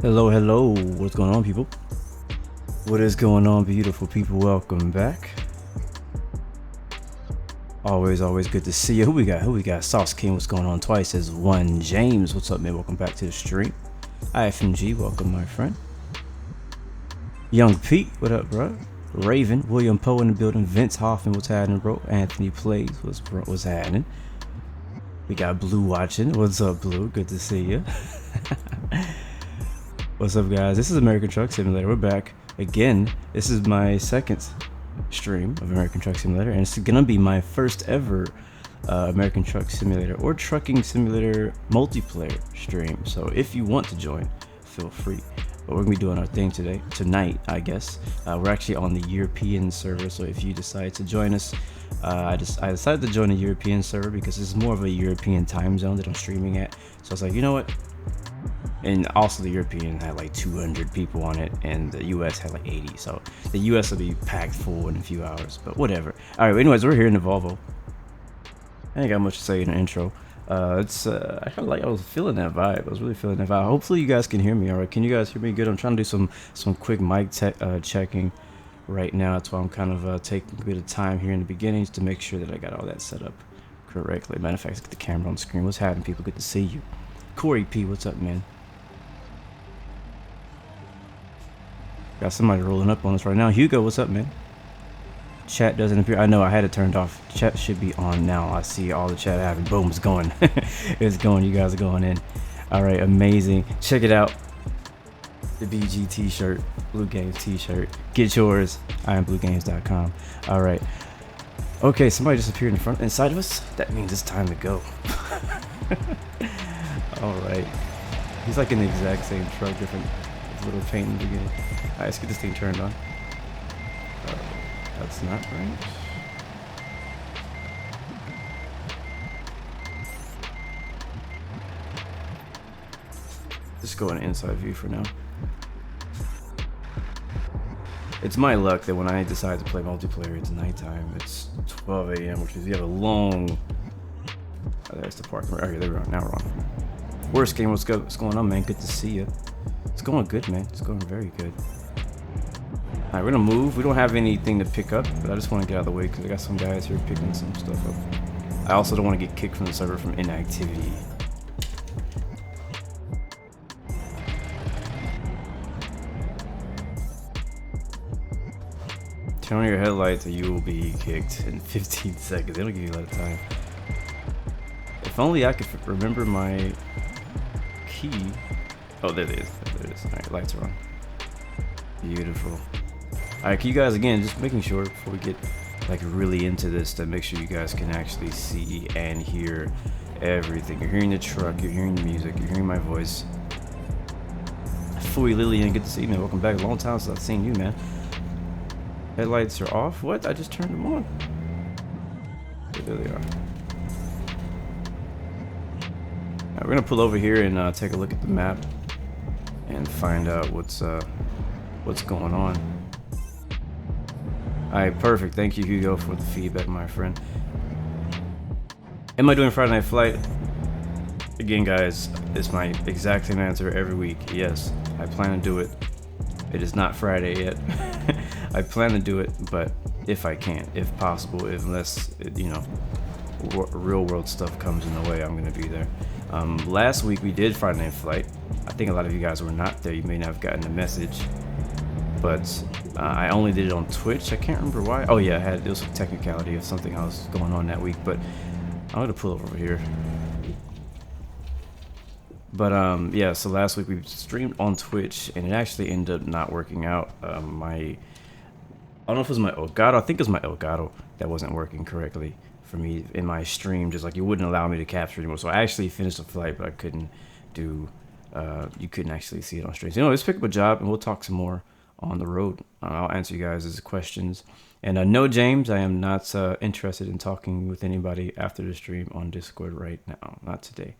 Hello, hello. What's going on, people? What is going on, beautiful people? Welcome back. Always good to see you. Who we got? Sauce King, what's going on? Twice as one. James, what's up, man? Welcome back to the stream. IFMG, welcome, my friend. Young Pete, what up, bro? Raven, William Poe in the building. Vince Hoffman, what's happening, bro? Anthony Plays, what's happening? We got Blue watching. What's up, Blue? Good to see you. What's up, guys? This is American Truck Simulator. We're back again. This is my second stream of American Truck Simulator, and it's gonna be my first ever American Truck Simulator or Trucking Simulator multiplayer stream. So if you want to join, feel free. But we're gonna be doing our thing tonight, I guess. We're actually on the European server, so if you decide to join us, I decided to join the European server because it's more of a European time zone that I'm streaming at. So I was like, you know what? And also the European had like 200 people on it, and the US had like 80. So the US will be packed full in a few hours, but whatever. All right, anyways, we're here in the Volvo. I ain't got much to say in the intro. I was feeling that vibe. I was really feeling that vibe. Hopefully you guys can hear me all right. Can you guys hear me good? I'm trying to do some quick mic checking right now. That's why I'm kind of taking a bit of time here in the beginnings to make sure that I got all that set up correctly. Matter of fact, let's get the camera on the screen. What's happening, people? Good to see you. Corey P, what's up, man? Got somebody rolling up on us right now. Hugo, what's up, man? Chat doesn't appear. I know I had it turned off. Chat should be on now. I see all the chat having. Boom, it's going. It's going. You guys are going in. All right, amazing. Check it out. The BG t-shirt, Blue Games t-shirt. Get yours. IamBlueGames.com. All right. Okay, somebody just appeared inside of us. That means it's time to go. All right. He's like in the exact same truck, different little paint in the beginning. All right, let's get this thing turned on. That's not right. Just go in inside view for now. It's my luck that when I decide to play multiplayer, it's nighttime. It's 12 a.m., which is you have a long. Oh, there's the parking. Okay, there we are. Now we're on. Worst game. What's going on, man? Good to see you. It's going good, man. It's going very good. All right, we're gonna move. We don't have anything to pick up, but I just want to get out of the way because I got some guys here picking some stuff up. I also don't want to get kicked from the server from inactivity. Turn on your headlights or you will be kicked in 15 seconds. They don't give you a lot of time. If only I could remember my key. Oh, there it is. There it is. All right, lights are on. Beautiful. All right, can you guys, again, just making sure before we get like really into this to make sure you guys can actually see and hear everything. You're hearing the truck, you're hearing the music, you're hearing my voice. Fui Lillian, good to see you, man. Welcome back. A long time since I've seen you, man. Headlights are off. What? I just turned them on. There they are. All right, we're gonna pull over here and take a look at the map and find out what's going on. Alright, perfect. Thank you, Hugo, for the feedback, my friend. Am I doing Friday Night Flight? Again, guys, it's my exact same answer every week. Yes, I plan to do it. It is not Friday yet. I plan to do it, but if I can, if possible, unless, you know, real world stuff comes in the way, I'm going to be there. Last week we did Friday Night Flight. I think a lot of you guys were not there. You may not have gotten the message. But I only did it on Twitch. I can't remember why. Oh yeah, there was a technicality of something else going on that week. But I'm gonna pull over here. But yeah, so last week we streamed on Twitch, and it actually ended up not working out. I don't know if it was my Elgato. I think it was my Elgato that wasn't working correctly for me in my stream. Just like it wouldn't allow me to capture anymore. So I actually finished the flight, but I couldn't do. You couldn't actually see it on stream. So you know, let's pick up a job, and we'll talk some more on the road. I'll answer you guys' questions. And no, James, I am not interested in talking with anybody after the stream on Discord right now. Not today.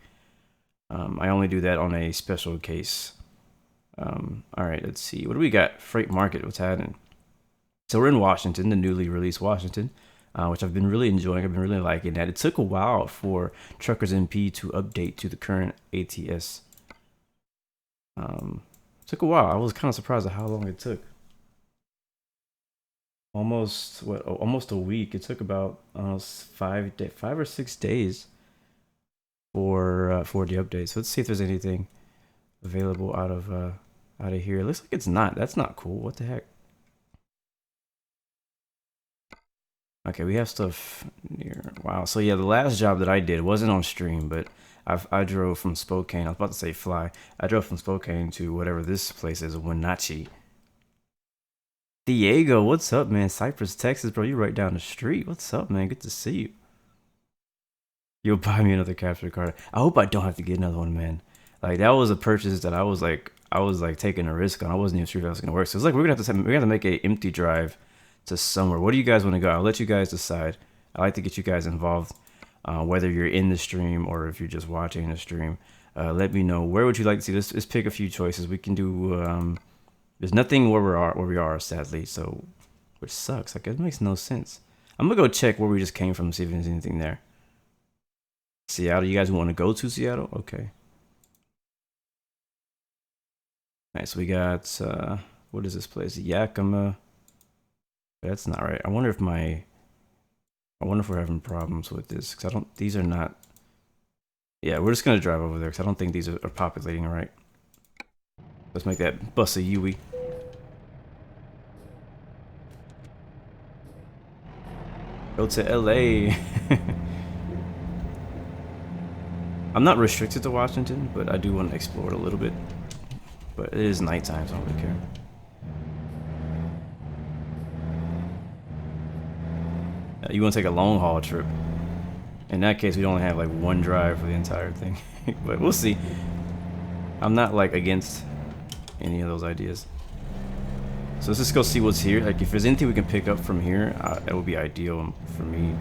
I only do that on a special case. All right, let's see. What do we got? Freight market, what's happening? So we're in Washington, the newly released Washington, which I've been really enjoying. I've been really liking that. It took a while for Truckers MP to update to the current ATS Took a while. I was kind of surprised at how long it took. Almost almost a week. It took about 5 or 6 days for the update. So let's see if there's anything available out of here. It looks like it's not. That's not cool. What the heck? Okay, we have stuff near. Wow. So yeah, the last job that I did wasn't on stream, but I drove from Spokane. I was about to say fly. I drove from Spokane to whatever this place is, Wenatchee. Diego, what's up, man? Cypress, Texas, bro. You right down the street. What's up, man? Good to see you. You'll buy me another capture card. I hope I don't have to get another one, man. Like that was a purchase that I was like taking a risk on. I wasn't even sure if that was gonna work. So it's like we're gonna have to make a empty drive to somewhere. What do you guys want to go? I'll let you guys decide. I like to get you guys involved, whether you're in the stream or if you're just watching the stream. Let me know, where would you like to see this? Let's pick a few choices. We can do. There's nothing where we are, sadly. So, which sucks. Like it makes no sense. I'm gonna go check where we just came from, see if there's anything there. Seattle. You guys want to go to Seattle? Okay. Nice. We got what is this place? Yakima. That's not right. I wonder if we're having problems with this, because these are not. Yeah, we're just gonna drive over there because I don't think these are populating right. Let's make that bus a Yui. Go to LA. I'm not restricted to Washington, but I do want to explore it a little bit. But it is nighttime, so I don't really care. You want to take a long haul trip. In that case, we'd only have like one drive for the entire thing. But we'll see. I'm not like against any of those ideas. So let's just go see what's here. Like if there's anything we can pick up from here, that would be ideal for me.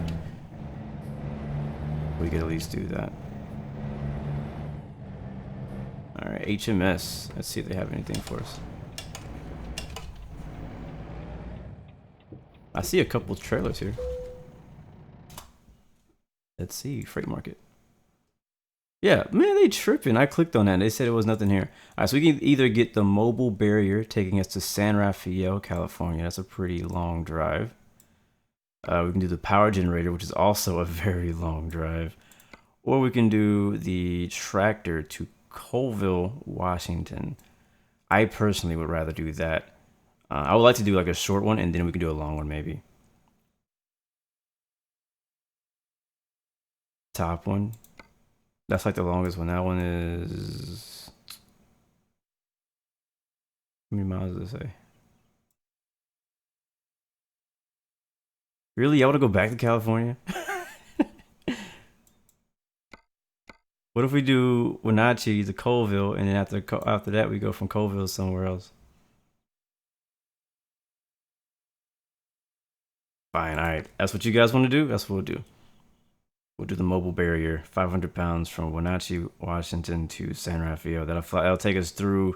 We could at least do that. Alright, HMS. Let's see if they have anything for us. I see a couple trailers here. Let's see, freight market. Yeah, man, they tripping. I clicked on that. They said it was nothing here. All right, so we can either get the mobile barrier taking us to San Rafael, California. That's a pretty long drive. We can do the power generator, which is also a very long drive. Or we can do the tractor to Colville, Washington. I personally would rather do that. I would like to do like a short one, and then we can do a long one maybe. Top one. That's like the longest one. That one is... How many miles does it say? Really? I want to go back to California? What if we do Wenatchee to Colville, and then after that we go from Colville somewhere else? Fine, alright. That's what you guys want to do? That's what we'll do. We'll do the mobile barrier, 500 pounds from Wenatchee, Washington to San Rafael. That'll take us through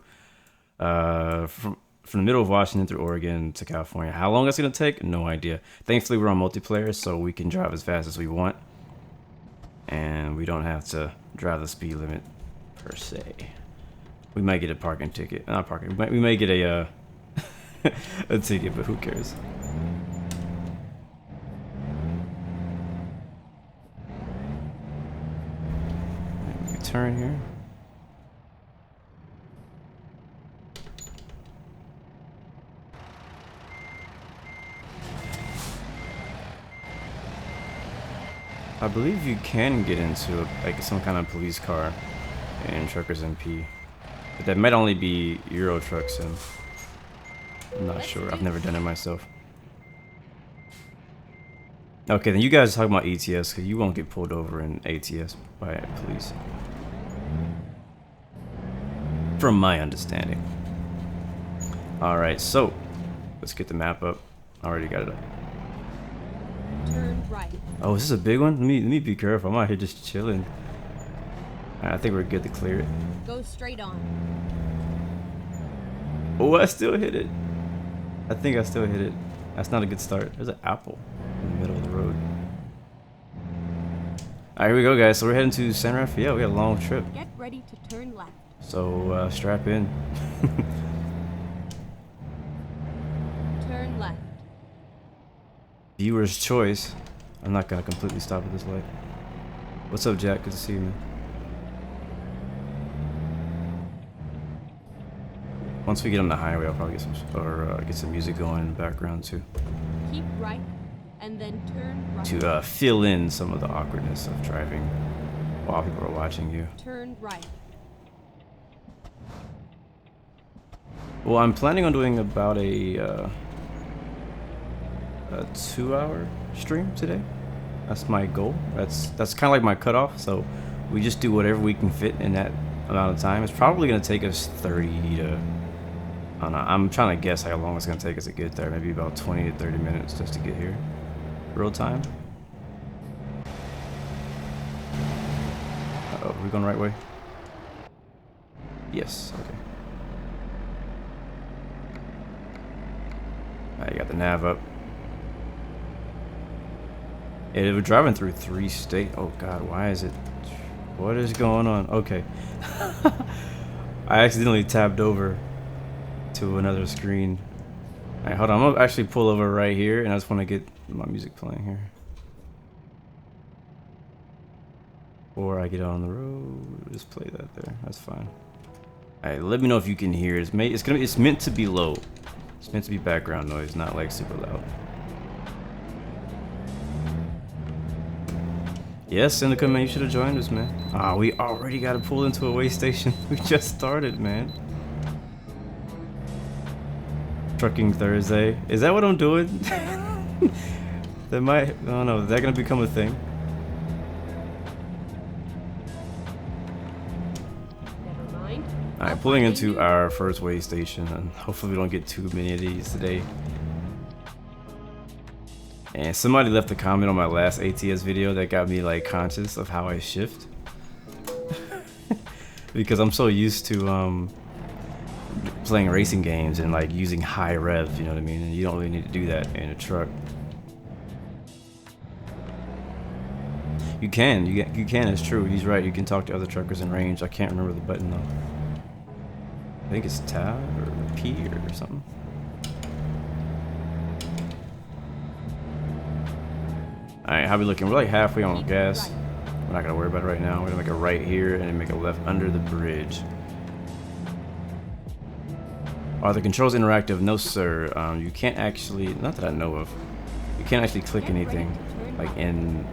from the middle of Washington through Oregon to California. How long that's gonna take? No idea. Thankfully, we're on multiplayer, so we can drive as fast as we want, and we don't have to drive the speed limit per se. We might get a parking ticket. Not parking. We may get a a ticket, but who cares? Turn here. I believe you can get into like some kind of police car in Truckers MP, but that might only be Euro Truck Sim. I'm not sure. I've never done it myself. Okay, then you guys talk about ETS, because you won't get pulled over in ATS by police. From my understanding. Alright, so let's get the map up. I already got it up. Turn right. Oh, is this a big one? Let me be careful. I'm out here just chilling. Alright, I think we're good to clear it. Go straight on. Oh, I still hit it. I think I still hit it. That's not a good start. There's an apple in the middle of the road. Alright, here we go, guys. So we're heading to San Rafael. We got a long trip. Get ready to turn left. So strap in. Turn left. Viewer's choice. I'm not gonna completely stop at this light. What's up, Jack? Good to see you, man. Once we get on the highway, I'll probably get some music going in the background too. Keep right, and then turn right. To fill in some of the awkwardness of driving while people are watching you. Turn right. Well, I'm planning on doing about a 2-hour stream today. That's my goal. That's kind of like my cutoff. So we just do whatever we can fit in that amount of time. It's probably gonna take us 30 to. I don't know. I'm trying to guess how long it's gonna take us to get there. Maybe about 20 to 30 minutes just to get here. Real time. Uh-oh, are we going the right way? Yes. Okay. I got the nav up. Yeah, we're driving through 3 states. Oh God, why is it? What is going on? Okay. I accidentally tabbed over to another screen. Alright, hold on. I'm gonna actually pull over right here, and I just want to get my music playing here. Or I get out on the road. Just play that there. That's fine. Alright, let me know if you can hear it. It's meant to be low. It's meant to be background noise, not like super loud. Yes, Indica, man, you should have joined us, man. Ah, we already got to pull into a way station. We just started, man. Trucking Thursday. Is that what I'm doing? That might, I don't know, is that going to become a thing? Never mind. Alright, pulling into our first way station, and hopefully we don't get too many of these today. And somebody left a comment on my last ATS video that got me like conscious of how I shift. Because I'm so used to playing racing games and like using high rev, you know what I mean? And you don't really need to do that in a truck. You can, it's true. He's right. You can talk to other truckers in range. I can't remember the button though. I think it's tab or P or something. Alright, how we looking? We're like halfway on gas. We're not gonna worry about it right now. We're gonna make a right here and then make a left under the bridge. Are the controls interactive? No, sir. You can't actually, not that I know of. You can't actually click anything like in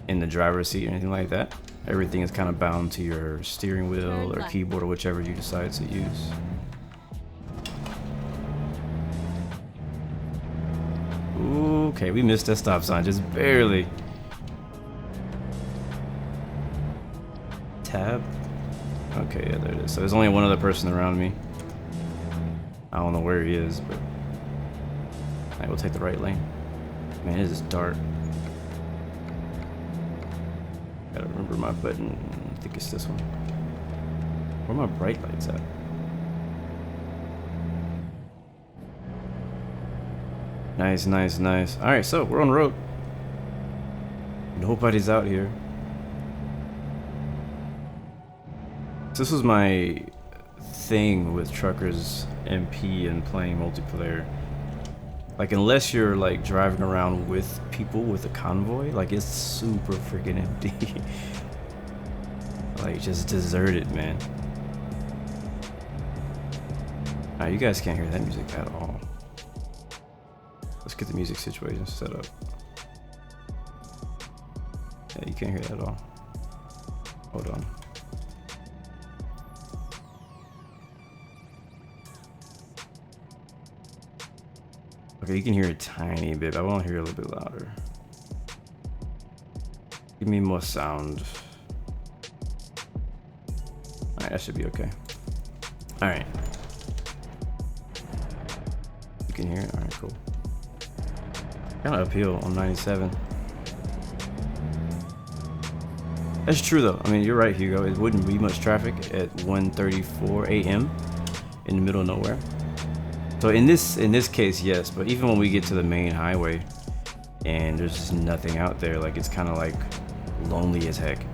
the driver's seat or anything like that. Everything is kind of bound to your steering wheel or keyboard or whichever you decide to use. Okay, we missed that stop sign just barely. Tab. Okay, yeah, there it is. So there's only one other person around me. I don't know where he is, but I will take the right lane. Man, it is dark. Gotta remember my button. I think it's this one. Where are my bright lights at? Nice, nice, nice. Alright, so we're on the road. Nobody's out here. This was my thing with Truckers MP and playing multiplayer. Like, unless you're like driving around with people with a convoy, like it's super freaking empty. Like, just deserted, man. You guys can't hear that music at all. Let's get the music situation set up. Yeah, you can't hear that at all. Hold on. Okay, you can hear a tiny bit. I want to hear a little bit louder. Give me more sound. Alright, that should be okay. Alright. You can hear it? Alright, cool. Kind of uphill on 97. That's true though. I mean, you're right, Hugo. It wouldn't be much traffic at 1:34 a.m. in the middle of nowhere. So in this case, yes. But even when we get to the main highway and there's just nothing out there, like it's kind of like lonely as heck.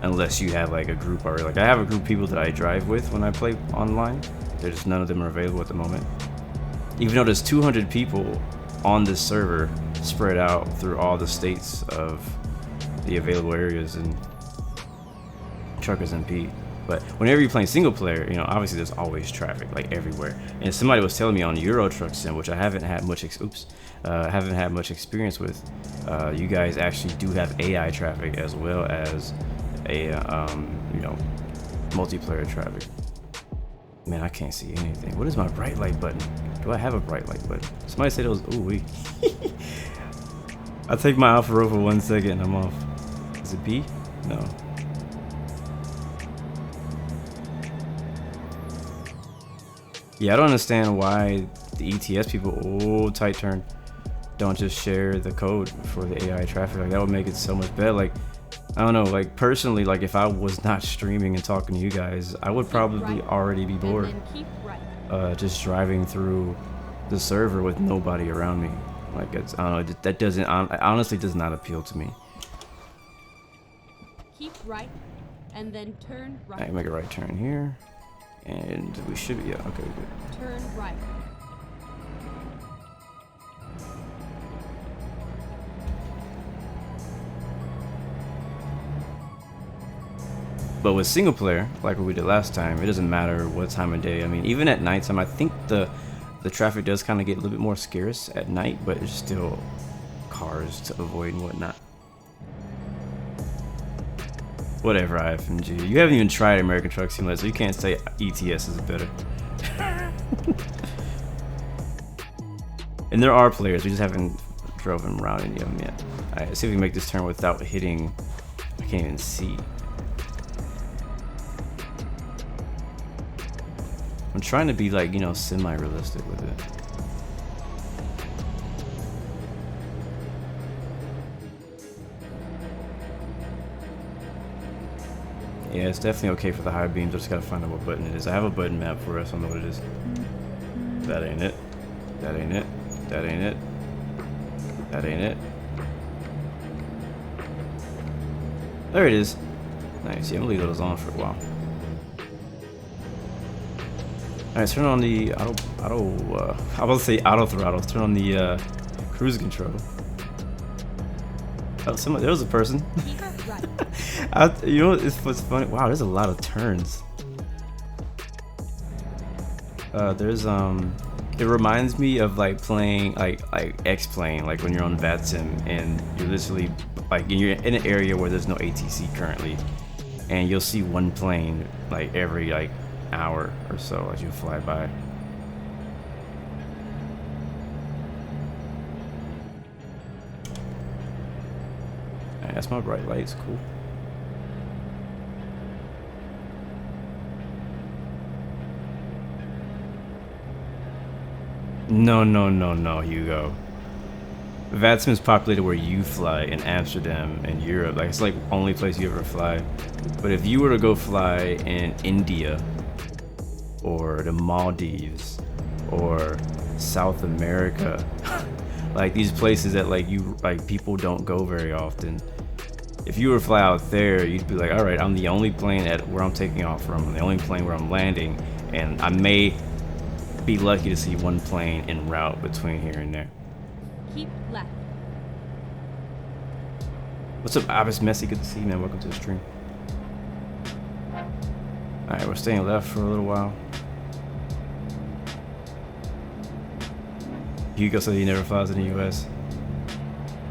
unless you have like a group already. Like I have a group of people that I drive with when I play online. There's none of them are available at the moment. Even though there's 200 people on this server spread out through all the states of the available areas in Truckers MP. But whenever you're playing single player, you know, obviously there's always traffic, like everywhere. And somebody was telling me on Euro Truck Sim, which I haven't had much experience with, you guys actually do have AI traffic as well as a you know, multiplayer traffic. Man, I can't see anything. What is my bright light button? Do I have a bright light button? Somebody said it was, ooh wee. I'll take my Alpha Row for 1 second and I'm off. Is it B? No. Yeah, I don't understand why the ETS people, oh, tight turn, don't just share the code for the AI traffic. Like that would make it so much better. Like, I don't know, like personally, like if I was not streaming and talking to you guys, I would probably already be bored. Just driving through the server with nobody around me. Like it's, I don't know, that doesn't, honestly does not appeal to me. Keep right and then turn right. I can make a right turn here. And we should be, yeah, okay, good. Turn right. But with single player, like what we did last time, it doesn't matter what time of day. I mean, even at nighttime, I think the traffic does kind of get a little bit more scarce at night, but it's still cars to avoid and whatnot. Whatever, IFMG. You haven't even tried American Truck Simulator, so you can't say ETS is better. And there are players, we just haven't driven around any of them yet. Alright, let's see if we can make this turn without hitting. I can't even see. I'm trying to be like, you know, semi-realistic with it. Yeah, it's definitely okay for the high beams. I just gotta find out what button it is. I have a button map for us. I don't know what it is. That ain't it. That ain't it. That ain't it. That ain't it. There it is. Nice. Yeah, I'm gonna leave those on for a while. Alright, turn on the I was about to say auto throttle. Turn on the cruise control. Oh, there was a person. You know what's funny? Wow, there's a lot of turns. There's it reminds me of like playing like X-Plane, like when you're on VATSIM and you're literally like you're in an area where there's no ATC currently, and you'll see one plane like every like hour or so as you fly by. Alright, that's my bright lights, cool. No, Hugo. VATSIM is populated where you fly in Amsterdam and Europe. Like it's like only place you ever fly. But if you were to go fly in India or the Maldives or South America, like these places that like people don't go very often. If you were to fly out there, you'd be like, all right, I'm the only plane at where I'm taking off from. I'm the only plane where I'm landing, and I may be lucky to see one plane en route between here and there. Keep left. What's up, Abbas Messi? Good to see you, man. Welcome to the stream. Alright, we're staying left for a little while. Hugo said he never flies in the US.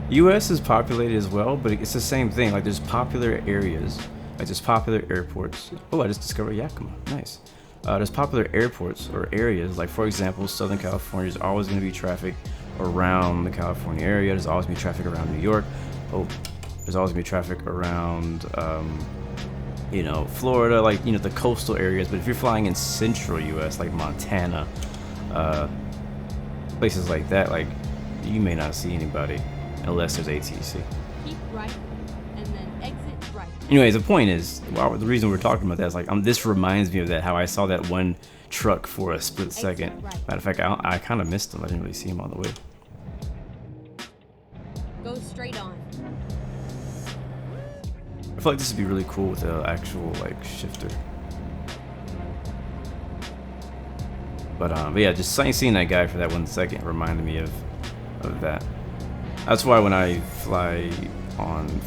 US is populated as well, but it's the same thing. Like there's popular areas, like there's popular airports. Oh, I just discovered Yakima. Nice. There's popular airports or areas, like for example, Southern California. There's always going to be traffic around the California area. There's always going to be traffic around New York. Oh, there's always going to be traffic around, you know, Florida, like, you know, the coastal areas. But if you're flying in central US, like Montana, places like that, like you may not see anybody unless there's ATC. Keep right and then exit right. Anyways, the point is, well, the reason we're talking about that is like, this reminds me of that, how I saw that one truck for a split second. Right. Matter of fact, I kind of missed him. I didn't really see him on the way. Go straight on. feel like this would be really cool with an actual like shifter. But yeah, just seeing that guy for that 1 second reminded me of that. That's why when I fly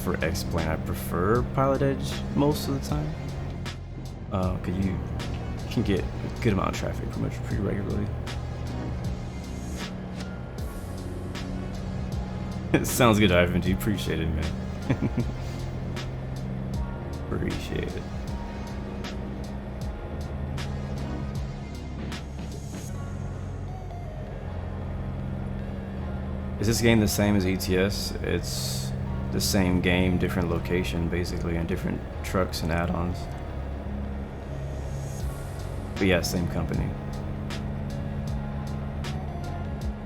for X-Plane, I prefer Pilot Edge most of the time. Cause you can get a good amount of traffic pretty regularly. It sounds good, Ivan. Do you appreciate it, man? Appreciate it. Is this game the same as ETS? It's the same game, different location, basically, and different trucks and add-ons. But yeah, same company.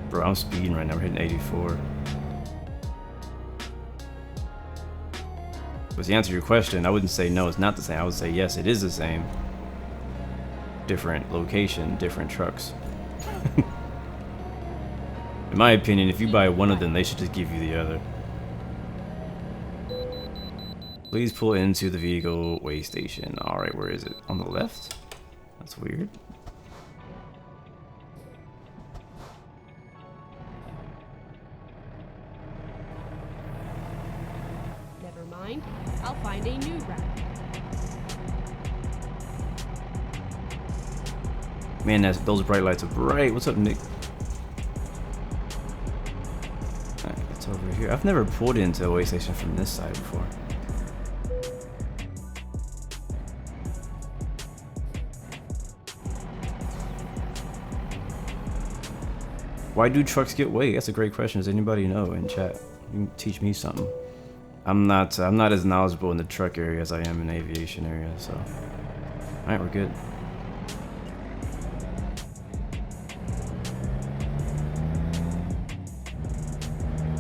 Bro, I'm speeding right now. We're hitting 84. But to answer your question, I wouldn't say no, it's not the same. I would say yes, it is the same. Different location, different trucks. In my opinion, if you buy one of them, they should just give you the other. Please pull into the vehicle way station. Alright, where is it? On the left? That's weird. Never mind. I'll find a new route. Man, those bright lights are bright. What's up, Nick? Alright, it's over here. I've never pulled into a way station from this side before. Why do trucks get weight? That's a great question. Does anybody know in chat? You can teach me something. I'm not as knowledgeable in the truck area as I am in the aviation area, so. Alright, we're good.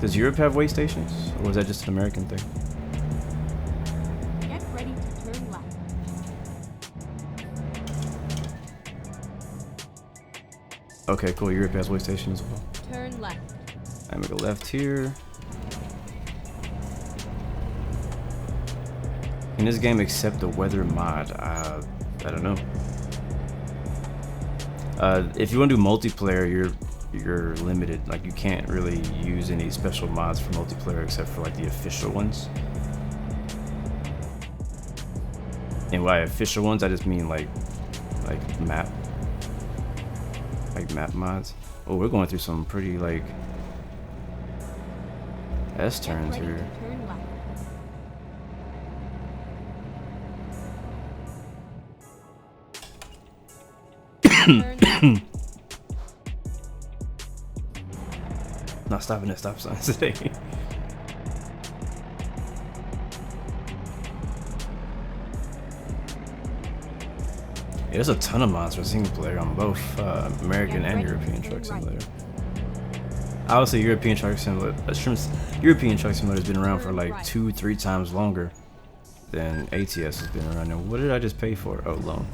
Does Europe have weigh stations? Or was that just an American thing? Get ready to turn left. Okay, cool. Europe has weigh stations as well. Turn left. I'm gonna go left here. Can this game accept the weather mod? I don't know. If you want to do multiplayer, you're limited. Like, you can't really use any special mods for multiplayer except for like the official ones. And by official ones, I just mean like map mods. Oh, we're going through some pretty like S turns Get ready here. to turn left. Turn left. Not stopping at stop signs today. Yeah, there's a ton of mods for single player on both American and European Truck Simulator. Obviously, European Truck Simulator has been around for like 2-3 times longer than ATS has been around. Now, what did I just pay for? Oh, loan.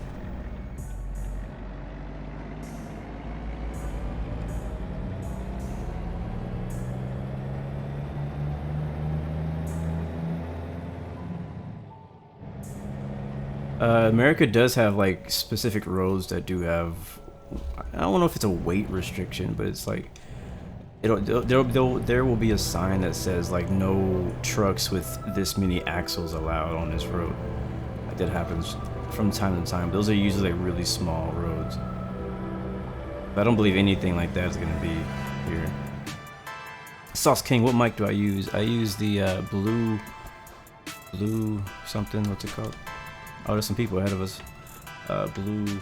America does have like specific roads that do have, I don't know if it's a weight restriction, but it's like there will be a sign that says like no trucks with this many axles allowed on this road. Like, that happens from time to time. Those are usually like really small roads. But I don't believe anything like that is gonna be here. Sauce King, what mic do I use? I use the blue something. What's it called? Oh, there's some people ahead of us. Blue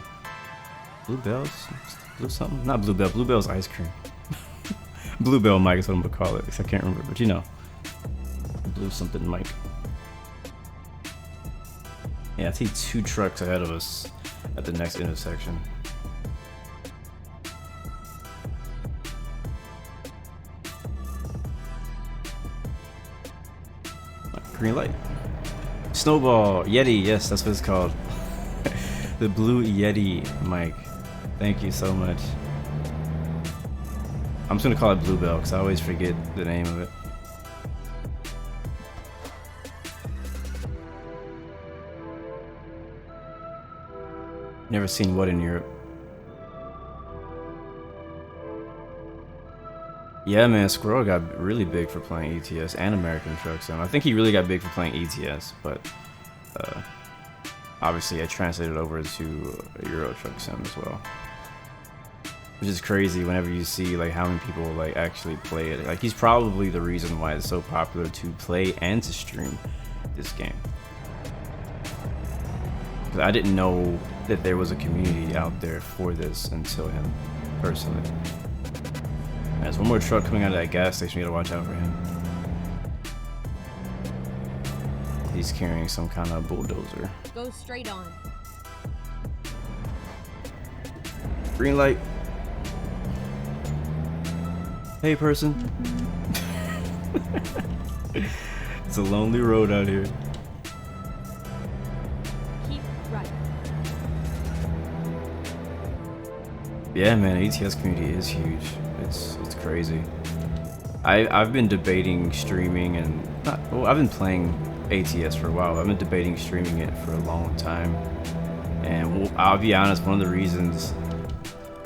bells? Blue something? Not blue bell. Blue bell's ice cream. Blue bell mic is what I'm gonna call it. I can't remember, but you know. Blue something mic. Yeah, I see 2 trucks ahead of us at the next intersection. Green light. Snowball, Yeti, yes, that's what it's called. The blue Yeti mic. Thank you so much. I'm just gonna call it Bluebell because I always forget the name of it. Never seen what in Europe. Yeah, man, Squirrel got really big for playing ETS and American Truck Sim. I think he really got big for playing ETS, but obviously I translated over to Euro Truck Sim as well. Which is crazy whenever you see like how many people like actually play it. Like he's probably the reason why it's so popular to play and to stream this game. Because I didn't know that there was a community out there for this until him personally. There's one more truck coming out of that gas station. You gotta watch out for him. He's carrying some kind of bulldozer. Go straight on. Green light. Hey, person. It's a lonely road out here. Keep right. Yeah, man, ATS community is huge. It's crazy. I've been debating streaming and I've been playing ATS for a while. I've been debating streaming it for a long time, and I'll be honest, one of the reasons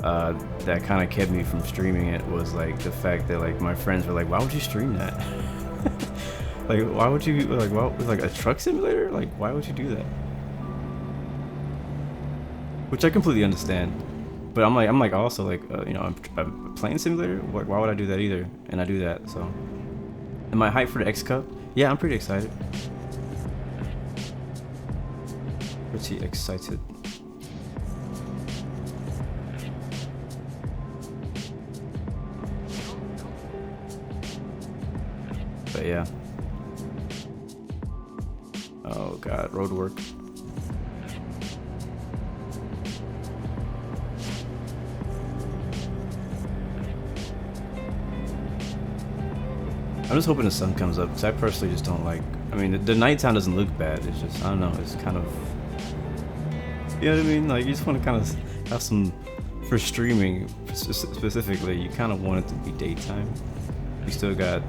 that kind of kept me from streaming it was like the fact that like my friends were like, why would you stream that? Like, why would you like a truck simulator? Like, why would you do that? Which I completely understand, but I'm like also like you know, I'm playing simulator. Like, why would I do that either? And I do that. So, am I hyped for the X Cup? Yeah, I'm pretty excited. Pretty excited. But yeah. Oh god, road work. I'm just hoping the sun comes up, because I personally just don't like... I mean, the nighttime doesn't look bad, it's just, I don't know, it's kind of... You know what I mean? Like, you just want to kind of have some... For streaming, specifically, you kind of want it to be daytime. You still got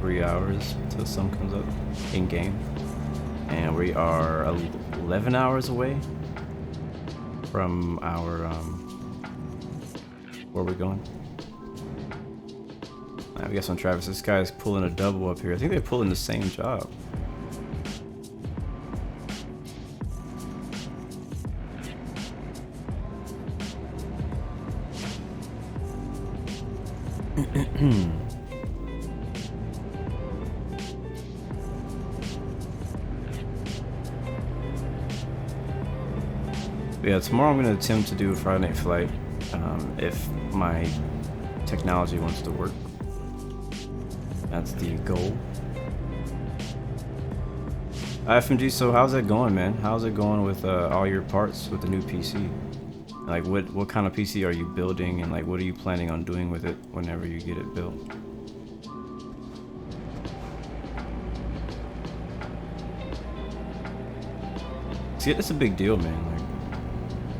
3 hours until the sun comes up in-game. And we are 11 hours away from our... where are we going? We got some Travis. This guy's pulling a double up here. I think they're pulling the same job. Yeah, tomorrow I'm going to attempt to do a Friday night flight if my technology wants to work. That's the goal. FMG, so how's that going, man? How's it going with all your parts with the new PC? Like, what kind of PC are you building, and like, what are you planning on doing with it whenever you get it built? See, that's a big deal, man. Like,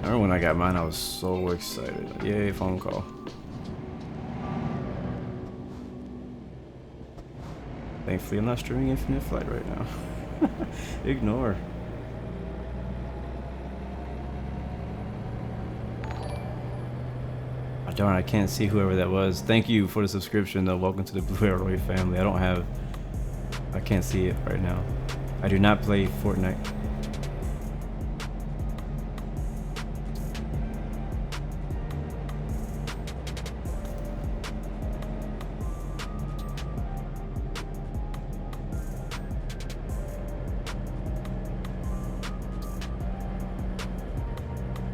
I remember when I got mine, I was so excited. Like, yay, phone call. Thankfully, I'm not streaming Infinite Flight right now. Ignore. Oh, darn, I can't see whoever that was. Thank you for the subscription, though. Welcome to the Blue Arrow family. I can't see it right now. I do not play Fortnite.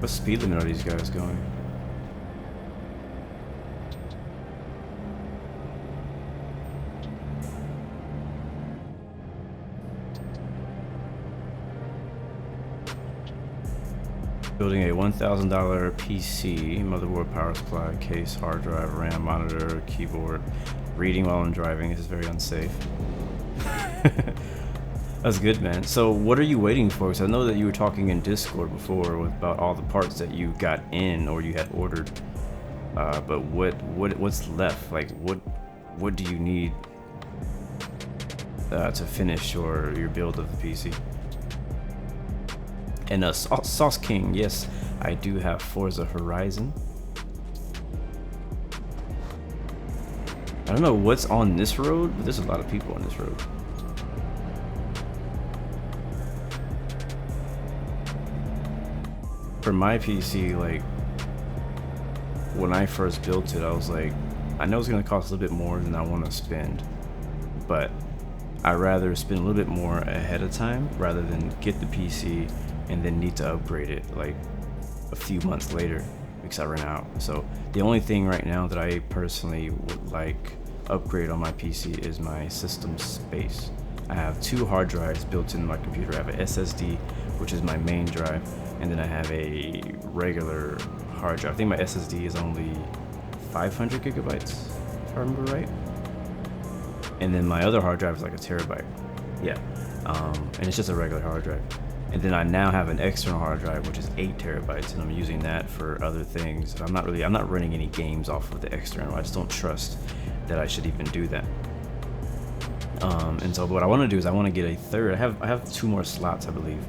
What speed limit are these guys going? Building a $1,000 PC, motherboard, power supply, case, hard drive, RAM, monitor, keyboard. Reading while I'm driving is very unsafe. That's good, man. So what are you waiting for? Because I know that you were talking in Discord before about all the parts that you got in or you had ordered. But what's left? Like, what do you need to finish your build of the PC? And Sauce King, yes. I do have Forza Horizon. I don't know what's on this road, but there's a lot of people on this road. For my PC, like, when I first built it, I was like, I know it's gonna cost a little bit more than I want to spend, but I'd rather spend a little bit more ahead of time rather than get the PC and then need to upgrade it like a few months later because I ran out. So the only thing right now that I personally would like upgrade on my PC is my system space. I have 2 hard drives built into my computer. I have an SSD, which is my main drive, and then I have a regular hard drive. I think my SSD is only 500 gigabytes, if I remember right. And then my other hard drive is like a terabyte. Yeah, and it's just a regular hard drive. And then I now have an external hard drive, which is 8 terabytes, and I'm using that for other things. I'm not running any games off of the external. I just don't trust that I should even do that. And so what I want to do is I want to get a third. I have 2 more slots, I believe,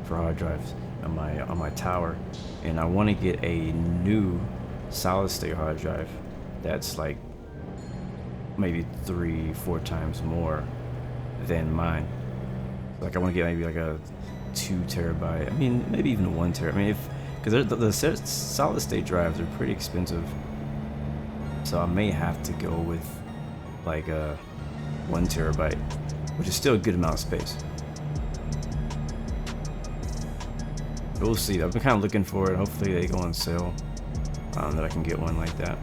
for hard drives on my tower, and I want to get a new solid state hard drive that's like maybe 3-4 times more than mine. Like I want to get maybe like a 2 terabyte. I mean, maybe even 1 terabyte. I mean, because the solid state drives are pretty expensive, so I may have to go with like a 1 terabyte, which is still a good amount of space. We'll see. I've been kind of looking for it. Hopefully they go on sale, that I can get one like that.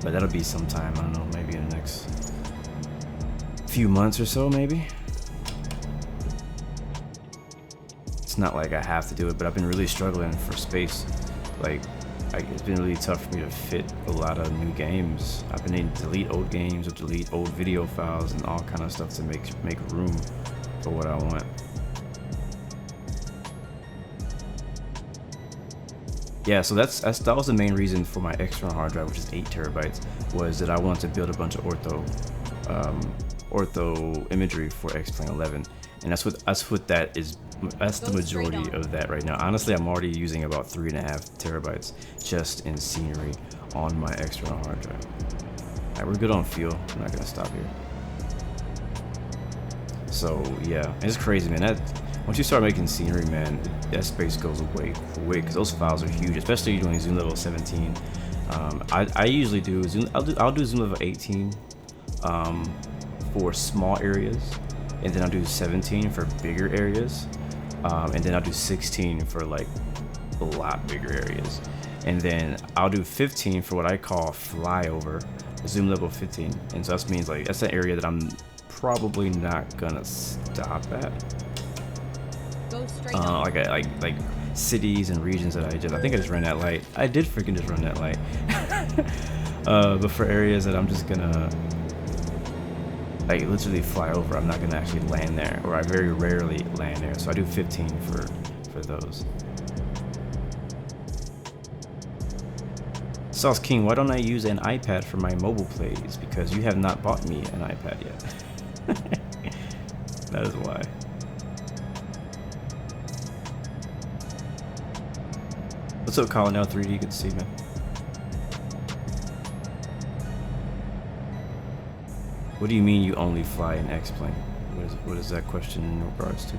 But that'll be sometime, I don't know, maybe in the next few months or so, maybe. It's not like I have to do it, but I've been really struggling for space. Like, it's been really tough for me to fit a lot of new games. I've been needing to delete old games or delete old video files and all kind of stuff to make room for what I want. Yeah, so that was the main reason for my external hard drive, which is 8 terabytes, was that I wanted to build a bunch of ortho imagery for X-Plane 11, and that's the majority of that right now. Honestly, I'm already using about 3.5 terabytes just in scenery on my external hard drive. All right, we're good on fuel. I'm not gonna stop here. So yeah, it's crazy, man. Once you start making scenery, man, that space goes away quick because those files are huge, especially doing zoom level 17. I usually do I'll do zoom level 18 for small areas, and then I'll do 17 for bigger areas, and then I'll do 16 for like a lot bigger areas, and then I'll do 15 for what I call flyover, zoom level 15, and so that means like that's an area that I'm probably not gonna stop at. Like cities and regions that I think I just ran that light. I did freaking just run that light. But for areas that I'm just gonna like literally fly over, I'm not gonna actually land there, or I very rarely land there. So I do 15 for those. Sauce King, why don't I use an iPad for my mobile plays? Because you have not bought me an iPad yet. That is why. What's up, Colin L3D? Good to see you, man. What do you mean you only fly an X-Plane? What is that question in regards to?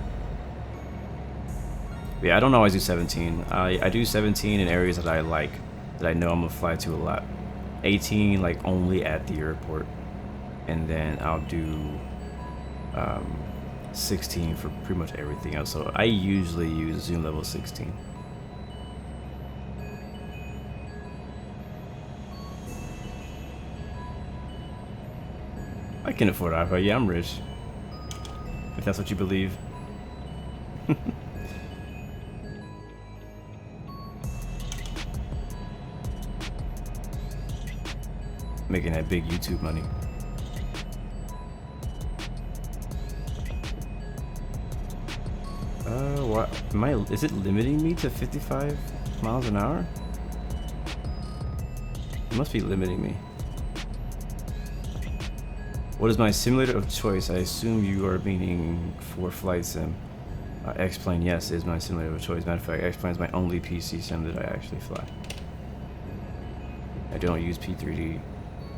But yeah, I don't always do 17. I do 17 in areas that I like, that I know I'm gonna fly to a lot. 18 like only at the airport, and then I'll do 16 for pretty much everything else. So I usually use zoom level 16. I can afford iPhone. Yeah, I'm rich. If that's what you believe. Making that big YouTube money. What? Is it limiting me to 55 miles an hour? It must be limiting me. What is my simulator of choice? I assume you are meaning for flight sim. X-Plane, yes, is my simulator of choice. Matter of fact, X-Plane is my only PC sim that I actually fly. I don't use P3D,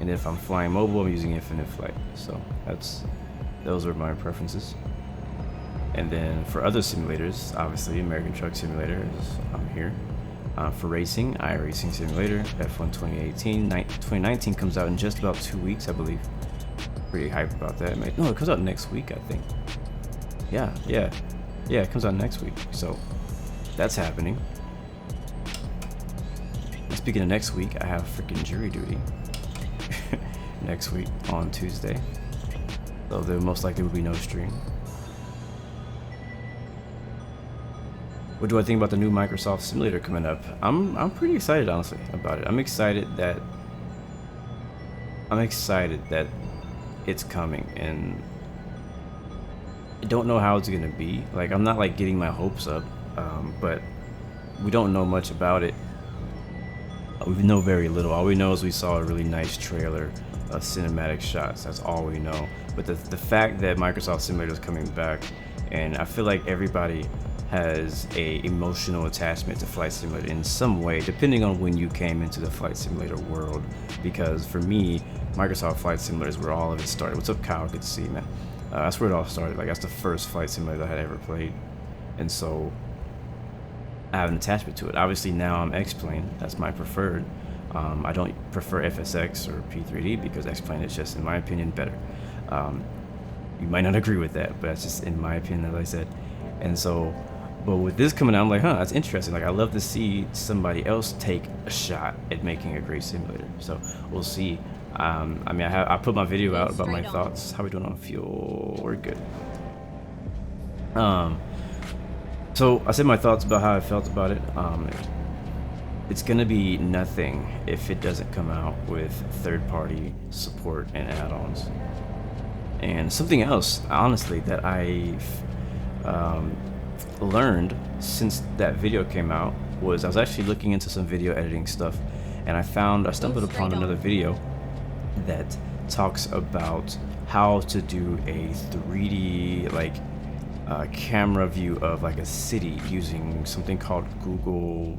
and if I'm flying mobile, I'm using Infinite Flight. So those are my preferences. And then for other simulators, obviously American Truck Simulator is here. For racing, iRacing Simulator, F1 2018. 2019 comes out in just about 2 weeks, I believe. Pretty hyped about that. No, it comes out next week, I think. Yeah, it comes out next week. So that's happening. And speaking of next week, I have freaking jury duty next week on Tuesday. So there most likely will be no stream. What do I think about the new Microsoft Simulator coming up? I'm pretty excited, honestly, about it. I'm excited that it's coming, and I don't know how it's gonna be. Like, I'm not like getting my hopes up, but we don't know much about it. We know very little. All we know is we saw a really nice trailer of cinematic shots. That's all we know. But the fact that Microsoft Simulator is coming back, and I feel like everybody has a emotional attachment to Flight Simulator in some way, depending on when you came into the Flight Simulator world. Because for me, Microsoft Flight Simulator is where all of it started. What's up, Kyle? Good to see you, man. That's where it all started. Like, that's the first Flight Simulator I had ever played, and so I have an attachment to it. Obviously now I'm X-Plane. That's my preferred. I don't prefer FSX or P3D because X-Plane is just, in my opinion, better. You might not agree with that, but that's just in my opinion, as I said. And so, but with this coming out, I'm like, that's interesting. Like, I love to see somebody else take a shot at making a great simulator. So we'll see. I mean, I put my video out about my thoughts. How are we doing on fuel? We're good. So I said my thoughts about how I felt about it. It's gonna be nothing if it doesn't come out with third-party support and add-ons. And something else, honestly, that I've learned since that video came out was I was actually looking into some video editing stuff, and I stumbled upon another video that talks about how to do a 3D camera view of like a city using something called Google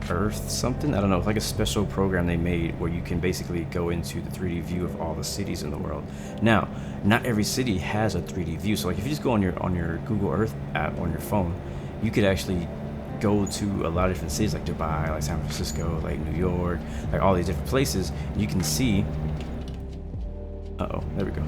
Earth something. I don't know, it's like a special program they made where you can basically go into the 3D view of all the cities in the world. Now, not every city has a 3D view, so like if you just go on your Google Earth app on your phone, you could actually go to a lot of different cities like Dubai, like San Francisco, like New York, like all these different places. You can see there we go.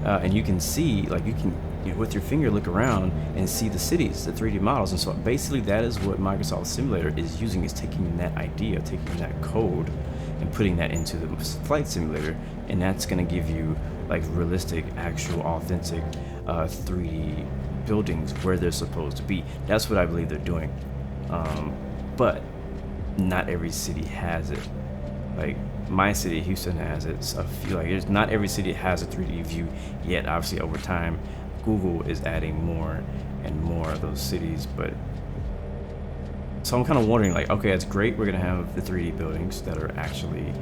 And you can see, like, you can, with your finger, look around and see the cities, the 3D models. And so basically that is what Microsoft Simulator is using, is taking that idea, taking that code and putting that into the flight simulator. And that's going to give you like realistic, actual, authentic 3D buildings where they're supposed to be. That's what I believe they're doing. But not every city has it. Like, my city, Houston, has it. So I feel like not every city has a 3D view yet. Obviously, over time, Google is adding more and more of those cities. But so I'm kind of wondering, like, okay, it's great. We're gonna have the 3D buildings that are actually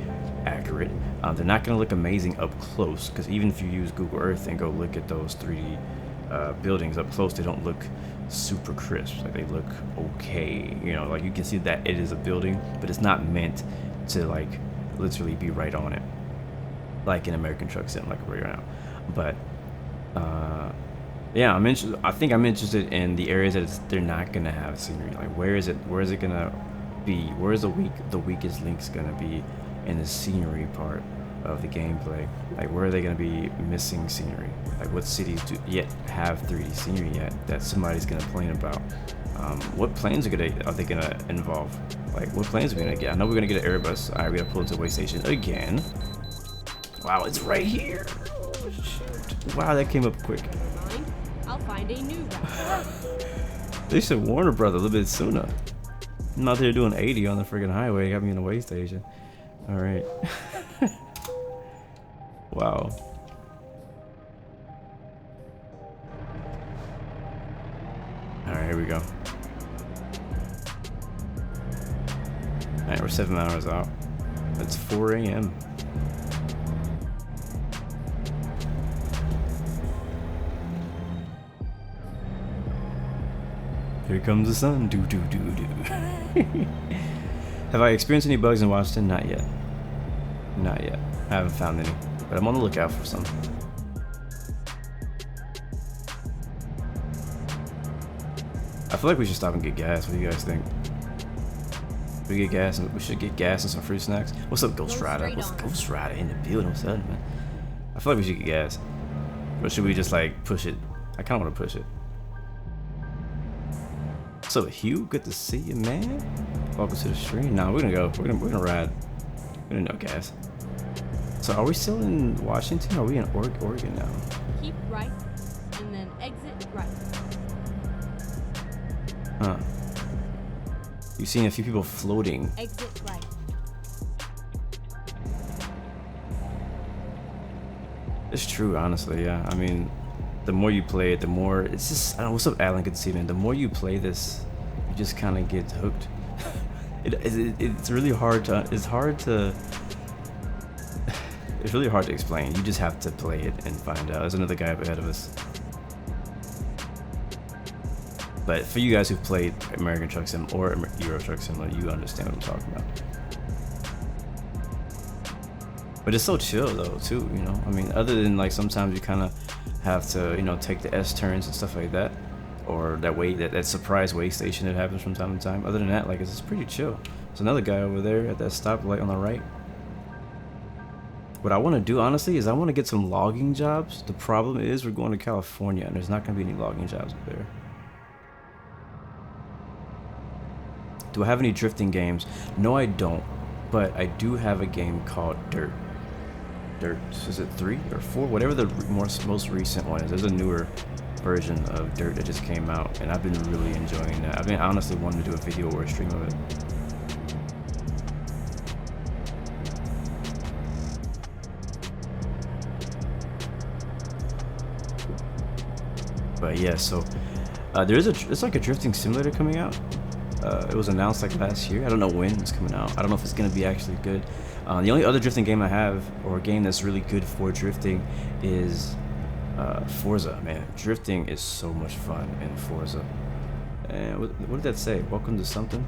accurate. They're not gonna look amazing up close, because even if you use Google Earth and go look at those 3D buildings up close, they don't look super crisp. Like, they look okay. Like, you can see that it is a building, but it's not meant to like literally be right on it, like in American Truck Sim, like right now. But yeah, I think I'm interested in the areas that they're not gonna have scenery. Like, where is it gonna be? Where is the weakest links gonna be in the scenery part of the gameplay? Like, where are they gonna be missing scenery? Like, what cities do yet have 3D scenery yet that somebody's gonna complain about? What planes are they gonna involve? Like, what planes are we gonna get? I know we're gonna get an Airbus. All right, we gotta pull into the way station again. Wow, it's right here. Oh, shoot. Wow, that came up quick. Never mind. I'll find a new route. They should warn a brother a little bit sooner. I'm out there doing 80 on the friggin' highway. Got me in the way station. All right. Wow. All right, here we go. Alright, we're 7 hours out. It's 4 a.m. Here comes the sun. Do do do do. Have I experienced any bugs in Washington? Not yet. Not yet. I haven't found any, but I'm on the lookout for some. I feel like we should stop and get gas. What do you guys think? We get gas, and we should get gas and some fruit snacks. What's up, Ghost Rider? What's Ghost Rider in the building? What's up, man? I feel like we should get gas, or should we just like push it? I kind of want to push it. So Hugh, good to see you, man. Welcome to the stream. Nah, we're gonna go. We're gonna ride. We're gonna no gas. So are we still in Washington? Or are we in Oregon now? Keep right, and then exit right. Huh. You've seen a few people floating. Exit right. It's true, honestly. Yeah. I mean, the more you play it, the more it's just. I don't know. What's up, Alan? Good to see you, man. The more you play this, you just kind of get hooked. It's really hard to. It's hard to. It's really hard to explain. You just have to play it and find out. There's another guy up ahead of us. But for you guys who've played American Truck Sim or Euro Truck Simulator, you understand what I'm talking about. But it's so chill though, too. You know, I mean, other than like sometimes you kind of have to, you know, take the S turns and stuff like that, or that surprise way station that happens from time to time. Other than that, like it's pretty chill. There's another guy over there at that stoplight on the right. What I want to do, honestly, is I want to get some logging jobs. The problem is we're going to California, and there's not going to be any logging jobs up there. Do I have any drifting games? No, I don't. But I do have a game called Dirt. Dirt, is it 3 or 4? Whatever the most recent one is. There's a newer version of Dirt that just came out, and I've been really enjoying that. I've been honestly wanting to do a video or a stream of it. But yeah, so it's like a drifting simulator coming out. It was announced like last year. I don't know when it's coming out. I don't know if it's gonna be actually good. The only other drifting game I have, or a game that's really good for drifting, is Forza. Man, drifting is so much fun in Forza. And what did that say? Welcome to something?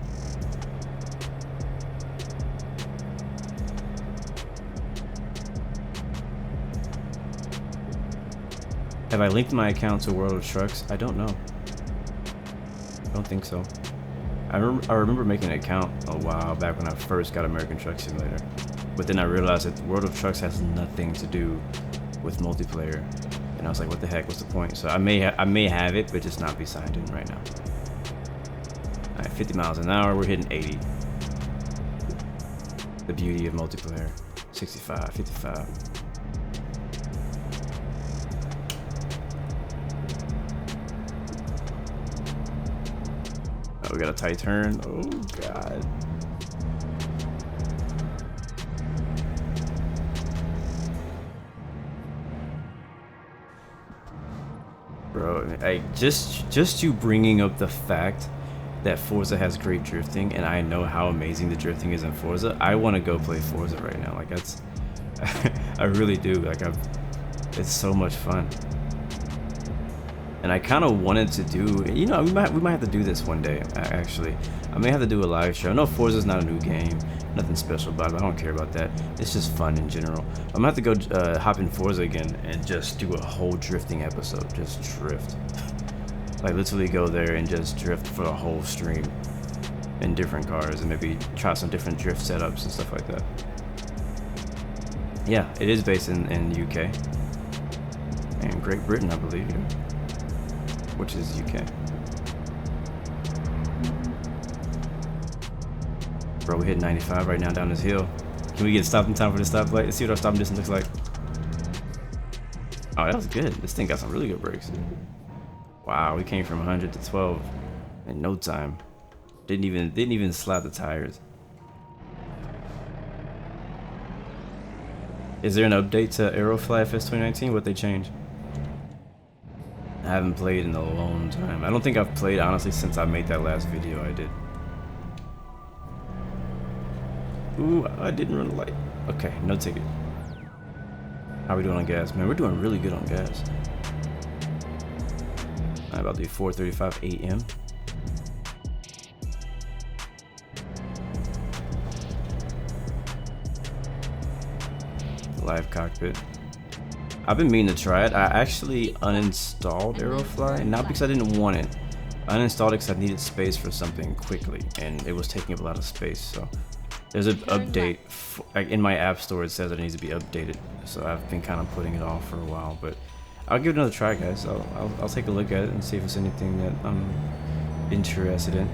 Have I linked my account to World of Trucks? I don't know. I don't think so. I remember making an account a while back when I first got American Truck Simulator, but then I realized that World of Trucks has nothing to do with multiplayer, and I was like, what the heck, what's the point? So I may have it, but just not be signed in right now. All right, 50 miles an hour, we're hitting 80. The beauty of multiplayer. 65, 55. Oh, we got a tight turn. Oh, God. Bro, just you bringing up the fact that Forza has great drifting, and I know how amazing the drifting is in Forza. I want to go play Forza right now. Like, that's... I really do. Like, it's so much fun. And I kind of wanted to do, you know, we might have to do this one day. Actually, I may have to do a live show. No, Forza's not a new game, nothing special about it. I don't care about that. It's just fun in general. I'm gonna have to go hop in Forza again and just do a whole drifting episode. Just drift, like literally go there and just drift for a whole stream in different cars, and maybe try some different drift setups and stuff like that. Yeah, it is based in UK and Great Britain, I believe. Which is UK. Bro, we hit 95 right now down this hill. Can we get stopped in time for the stoplight? Let's see what our stopping distance looks like. Oh, that was good. This thing got some really good brakes. Wow, we came from 100 to 12 in no time. Didn't even slap the tires. Is there an update to Aerofly FS 2019? What they changed? I haven't played in a long time. I don't think I've played, honestly, since I made that last video I did. Ooh, I didn't run the light. Okay, no ticket. How we doing on gas? Man, we're doing really good on gas. I'm about to do 4:35 a.m. Live cockpit. I've been meaning to try it. I actually uninstalled Aerofly, not because I didn't want it. I uninstalled it because I needed space for something quickly, and it was taking up a lot of space. So there's an update in my app store. It says it needs to be updated. So I've been kind of putting it off for a while, but I'll give it another try, guys. I'll take a look at it and see if it's anything that I'm interested in.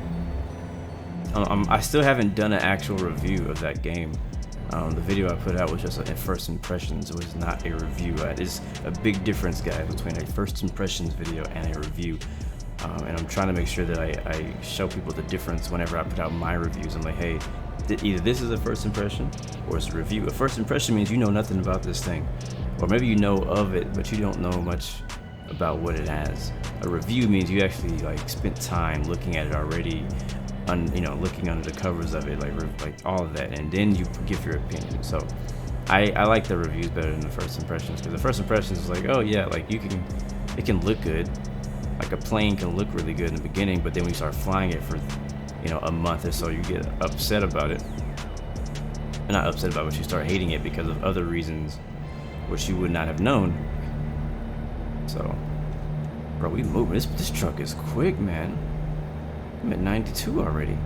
I still haven't done an actual review of that game. The video I put out was just a first impressions. It was not a review. There's a big difference, guys, between a first impressions video and a review. And I'm trying to make sure that I show people the difference whenever I put out my reviews. I'm like, hey, either this is a first impression or it's a review. A first impression means you know nothing about this thing, or maybe you know of it, but you don't know much about what it has. A review means you actually like spent time looking at it already, looking under the covers of it, like all of that, and then you give your opinion. So I like the reviews better than the first impressions, because the first impressions is like, oh yeah, like it can look good. Like a plane can look really good in the beginning, but then when you start flying it for, a month or so, you get upset about it. Not upset about it, but you start hating it because of other reasons which you would not have known. So, bro, we moving. This truck is quick, man. I'm at 92 already.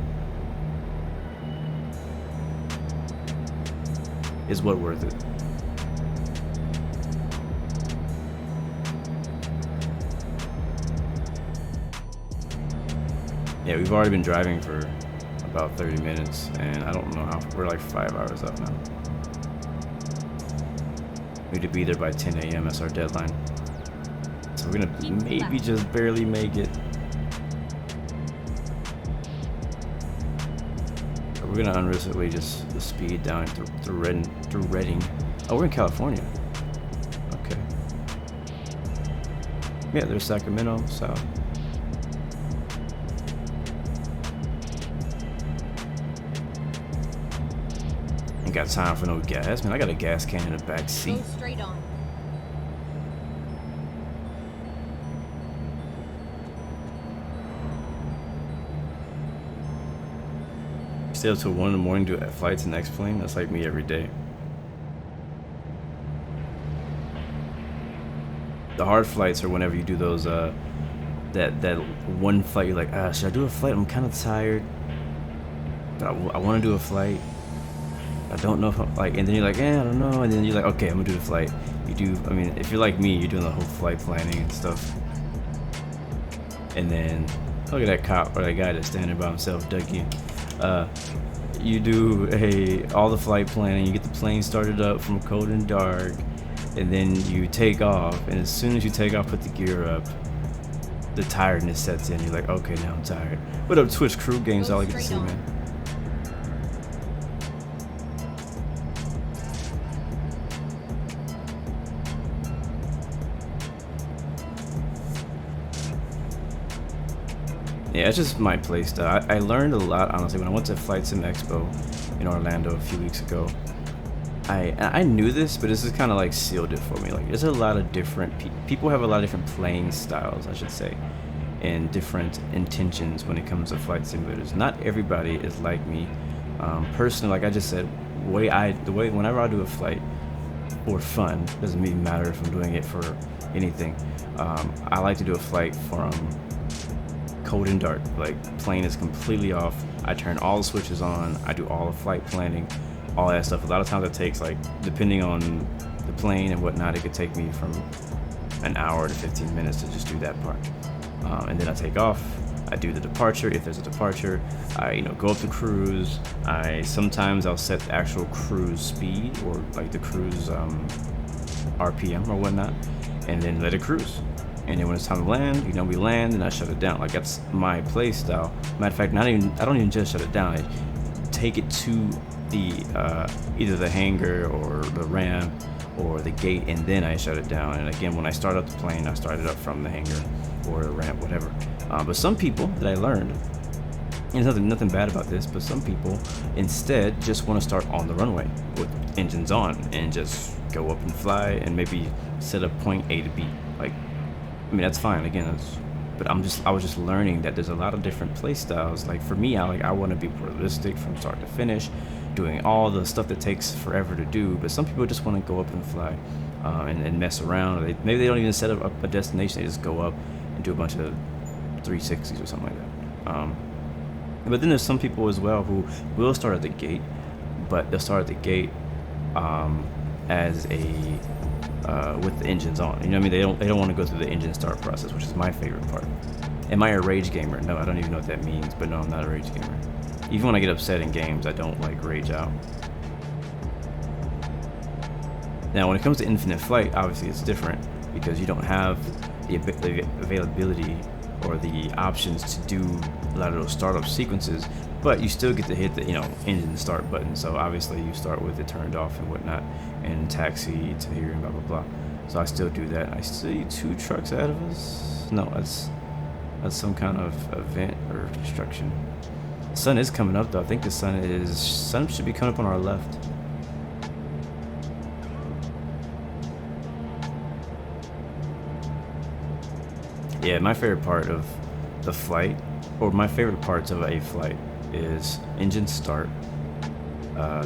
Is what worth it? Yeah, we've already been driving for about 30 minutes, and I don't know how, we're like 5 hours up now. We need to be there by 10 a.m. That's our deadline. So we're gonna maybe just barely make it. But we're gonna unriskingly just speed down through Reading. Oh, we're in California. Okay. Yeah, there's Sacramento, south. Ain't got time for no gas, man. I got a gas can in the back seat. Go straight on. Stay up till 1 in the morning, do flights in X-Plane. That's like me every day. The hard flights are whenever you do those, that one flight you're like, should I do a flight? I'm kind of tired, but I want to do a flight. I don't know if I'm, and then you're like, I don't know, and then you're like, okay, I'm gonna do the flight. You do, if you're like me, you're doing the whole flight planning and stuff. And then, look at that cop, or that guy that's standing by himself, Dougie. You do all the flight planning, you get the plane started up from cold and dark, and then you take off, and as soon as you take off, put the gear up, the tiredness sets in. You're like, okay, now I'm tired. What up, Twitch crew? Games all I get to see, man. Yeah, it's just my playstyle. I learned a lot, honestly, when I went to Flight Sim Expo in Orlando a few weeks ago. I knew this, but this is kind of like sealed it for me. Like, there's a lot of different people have a lot of different playing styles, I should say, and different intentions when it comes to flight simulators. Not everybody is like me. Personally, like I just said, whenever I do a flight for fun, doesn't even matter if I'm doing it for anything. I like to do a flight from cold and dark, like plane is completely off. I turn all the switches on. I do all the flight planning, all that stuff. A lot of times it takes, like, depending on the plane and whatnot, it could take me from an hour to 15 minutes to just do that part. And then I take off. I do the departure. If there's a departure, I go up the cruise. Sometimes I'll set the actual cruise speed, or like the cruise RPM or whatnot, and then let it cruise. And then when it's time to land, we land, and I shut it down. Like, that's my play style. Matter of fact, I don't even just shut it down. I take it to the either the hangar or the ramp or the gate, and then I shut it down. And again, when I start up the plane, I start it up from the hangar or the ramp, whatever. But some people that I learned, and there's nothing bad about this, but some people instead just want to start on the runway with engines on and just go up and fly and maybe set up point A to B. Like, that's fine. Again, but I was just learning that there's a lot of different play styles. Like for me, I want to be realistic from start to finish, doing all the stuff that takes forever to do. But some people just want to go up and fly and mess around. Or maybe they don't even set up a destination. They just go up and do a bunch of 360s or something like that. But then there's some people as well who will start at the gate, but they'll start at the gate as a with the engines on. You know what I mean? They don't want to go through the engine start process, which is my favorite part. Am I a rage gamer? No, I don't even know what that means, but no, I'm not a rage gamer. Even when I get upset in games, I don't like rage out. Now, when it comes to infinite flight, obviously it's different because you don't have the availability or the options to do a lot of those startup sequences, but you still get to hit the engine start button. So obviously you start with it turned off and whatnot, and taxi to here and blah blah blah. So I still do that. I see 2 trucks ahead of us. No, that's some kind of event or construction. The sun is coming up though. I think the sun should be coming up on our left. Yeah, my favorite part of the flight, or my favorite parts of a flight, is engine start,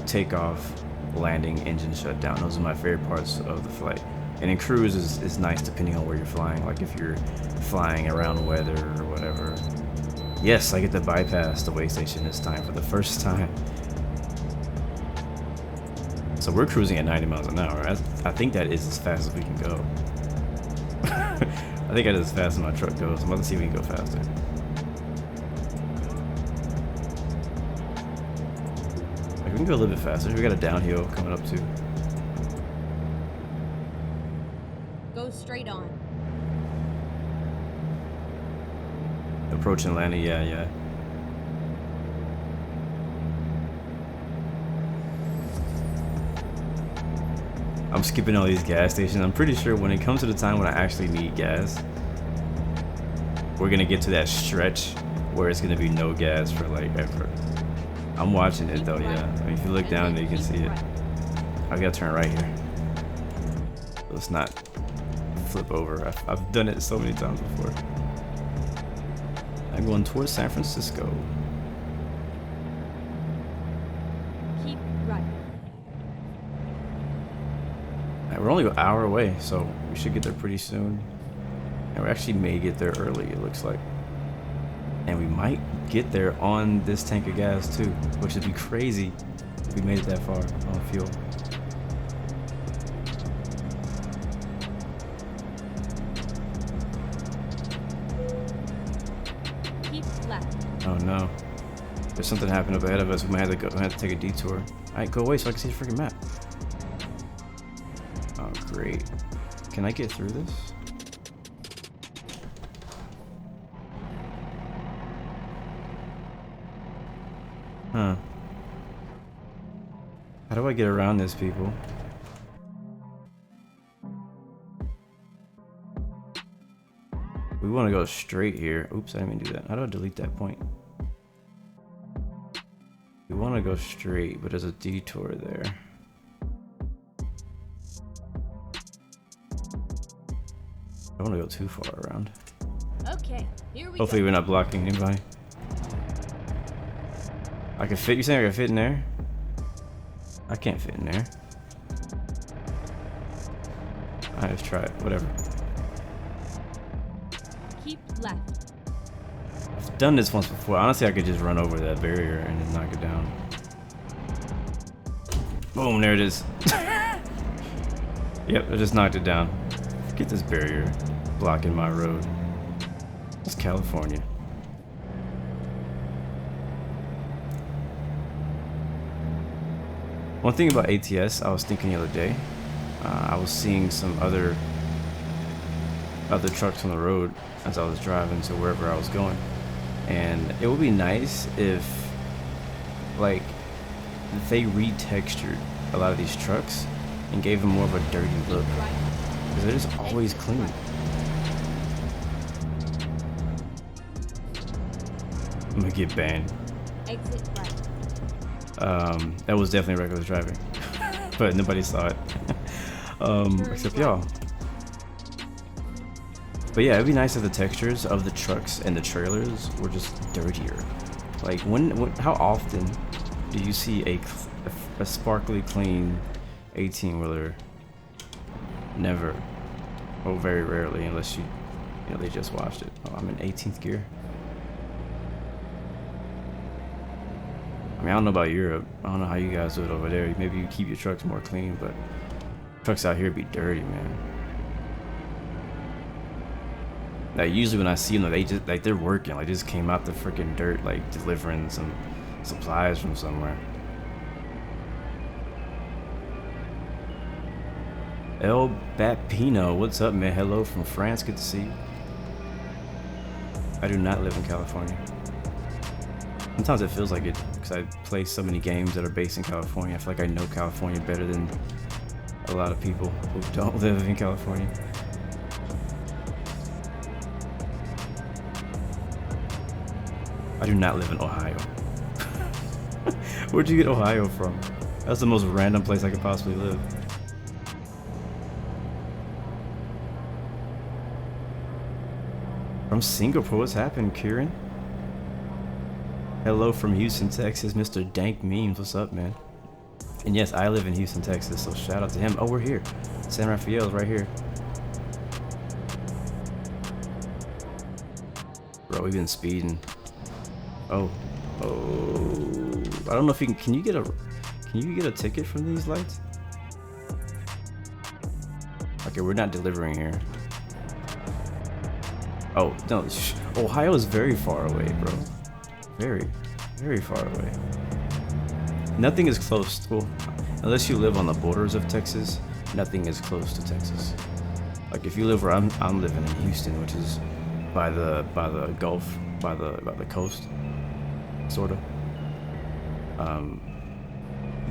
takeoff, landing, engine shutdown. Those are my favorite parts of the flight. And in cruise is nice depending on where you're flying. Like if you're flying around weather or whatever. Yes, I get to bypass the way station this time for the first time. So we're cruising at 90 miles an hour. I think that is as fast as we can go. I think that is as fast as my truck goes. I'm about to see if we can go faster. We can go a little bit faster. We got a downhill coming up too. Go straight on. Approaching landing, yeah. I'm skipping all these gas stations. I'm pretty sure when it comes to the time when I actually need gas, we're gonna get to that stretch where it's gonna be no gas for like ever. I'm watching it though, yeah. I mean, if you look down there, you can see it. I gotta turn right here. Let's not flip over. I've done it so many times before. I'm going towards San Francisco. Keep right. We're only an hour away, so we should get there pretty soon. And we actually may get there early, it looks like. And we might get there on this tank of gas too, which would be crazy if we made it that far on fuel. Keep left. Oh no. There's something happened up ahead of us. We might have to take a detour. Alright, go away so I can see the freaking map. Oh great. Can I get through this? Huh. How do I get around this, people? We want to go straight here. Oops, I didn't mean to do that. How do I delete that point? We want to go straight, but there's a detour there. I don't want to go too far around. Okay, here we Hopefully go. we're not blocking anybody. I can fit. You saying I can fit in there? I can't fit in there. Alright, let's try it. Whatever. Keep left. I've done this once before. Honestly, I could just run over that barrier and then knock it down. Boom, there it is. Yep, I just knocked it down. Get this barrier blocking my road. It's California. One thing about ATS, I was thinking the other day, I was seeing some other trucks on the road as I was driving to wherever I was going, and it would be nice if, like, they retextured a lot of these trucks and gave them more of a dirty look, because they're just always clean. I'm gonna get banned. Exit right. That was definitely reckless driving, but nobody saw it, except y'all. But yeah, it'd be nice if the textures of the trucks and the trailers were just dirtier. Like how often do you see a sparkly clean 18-wheeler? Never. Oh, very rarely, unless you know, they just washed it. Oh, I'm in 18th gear. I mean, I don't know about Europe. I don't know how you guys do it over there. Maybe you keep your trucks more clean, but trucks out here be dirty, man. Like, usually when I see them, they just like they're working. Like, they just came out the freaking dirt, like delivering some supplies from somewhere. El Bapino, what's up, man? Hello from France. Good to see you. I do not live in California. Sometimes it feels like it because I play so many games that are based in California. I feel like I know California better than a lot of people who don't live in California. I do not live in Ohio. Where'd you get Ohio from? That's the most random place I could possibly live. From Singapore, what's happened, Kieran? Hello from Houston, Texas, Mr. Dank Memes, what's up, man? And yes, I live in Houston, Texas, so shout out to him. Oh, we're here. San Rafael's right here. Bro, we've been speeding. Oh, I don't know if you can you get a ticket from these lights? Okay, we're not delivering here. Oh, no, Ohio is very far away, bro. Very, very far away. Nothing is close. Well, unless you live on the borders of Texas, nothing is close to Texas. Like if you live where I'm living in Houston, which is by the Gulf, by the coast, sort of.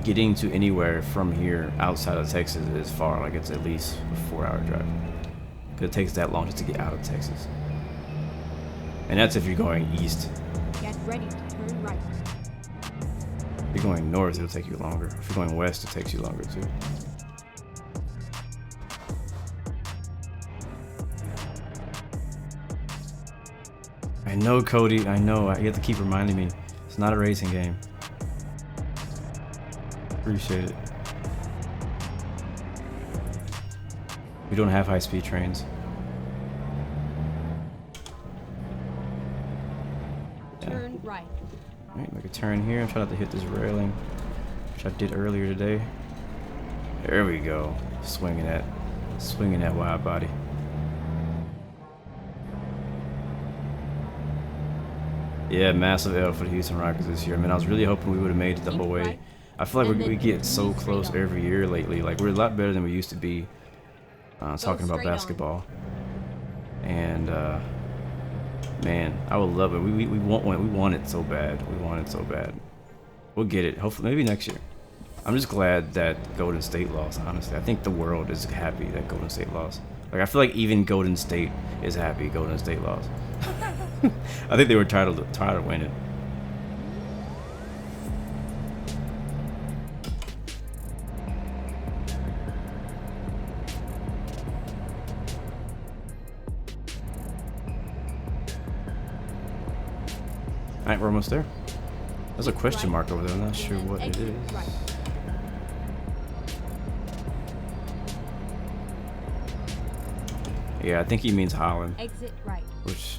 Getting to anywhere from here outside of Texas is far. Like it's at least a 4-hour drive. Cause it takes that long just to get out of Texas. And that's if you're going east. Get ready to turn right. If you're going north, it'll take you longer. If you're going west, it takes you longer too. I know, Cody. I know. You have to keep reminding me. It's not a racing game. Appreciate it. We don't have high-speed trains. Turn right. Alright, make a turn here. I'm trying not to hit this railing, which I did earlier today. There we go. Swinging that wide body. Yeah, massive L for the Houston Rockets this year. I mean, I was really hoping we would have made it the whole way. I feel like we get so close every year lately. Like, we're a lot better than we used to be talking about basketball. And, man, I would love it. We want it so bad. We want it so bad. We'll get it. Hopefully, maybe next year. I'm just glad that Golden State lost, honestly. I think the world is happy that Golden State lost. Like, I feel like even Golden State is happy Golden State lost. I think they were tired of winning. Alright, we're almost there. There's a question mark over there. I'm not sure what it is. Yeah, I think he means Holland. Exit right. Which,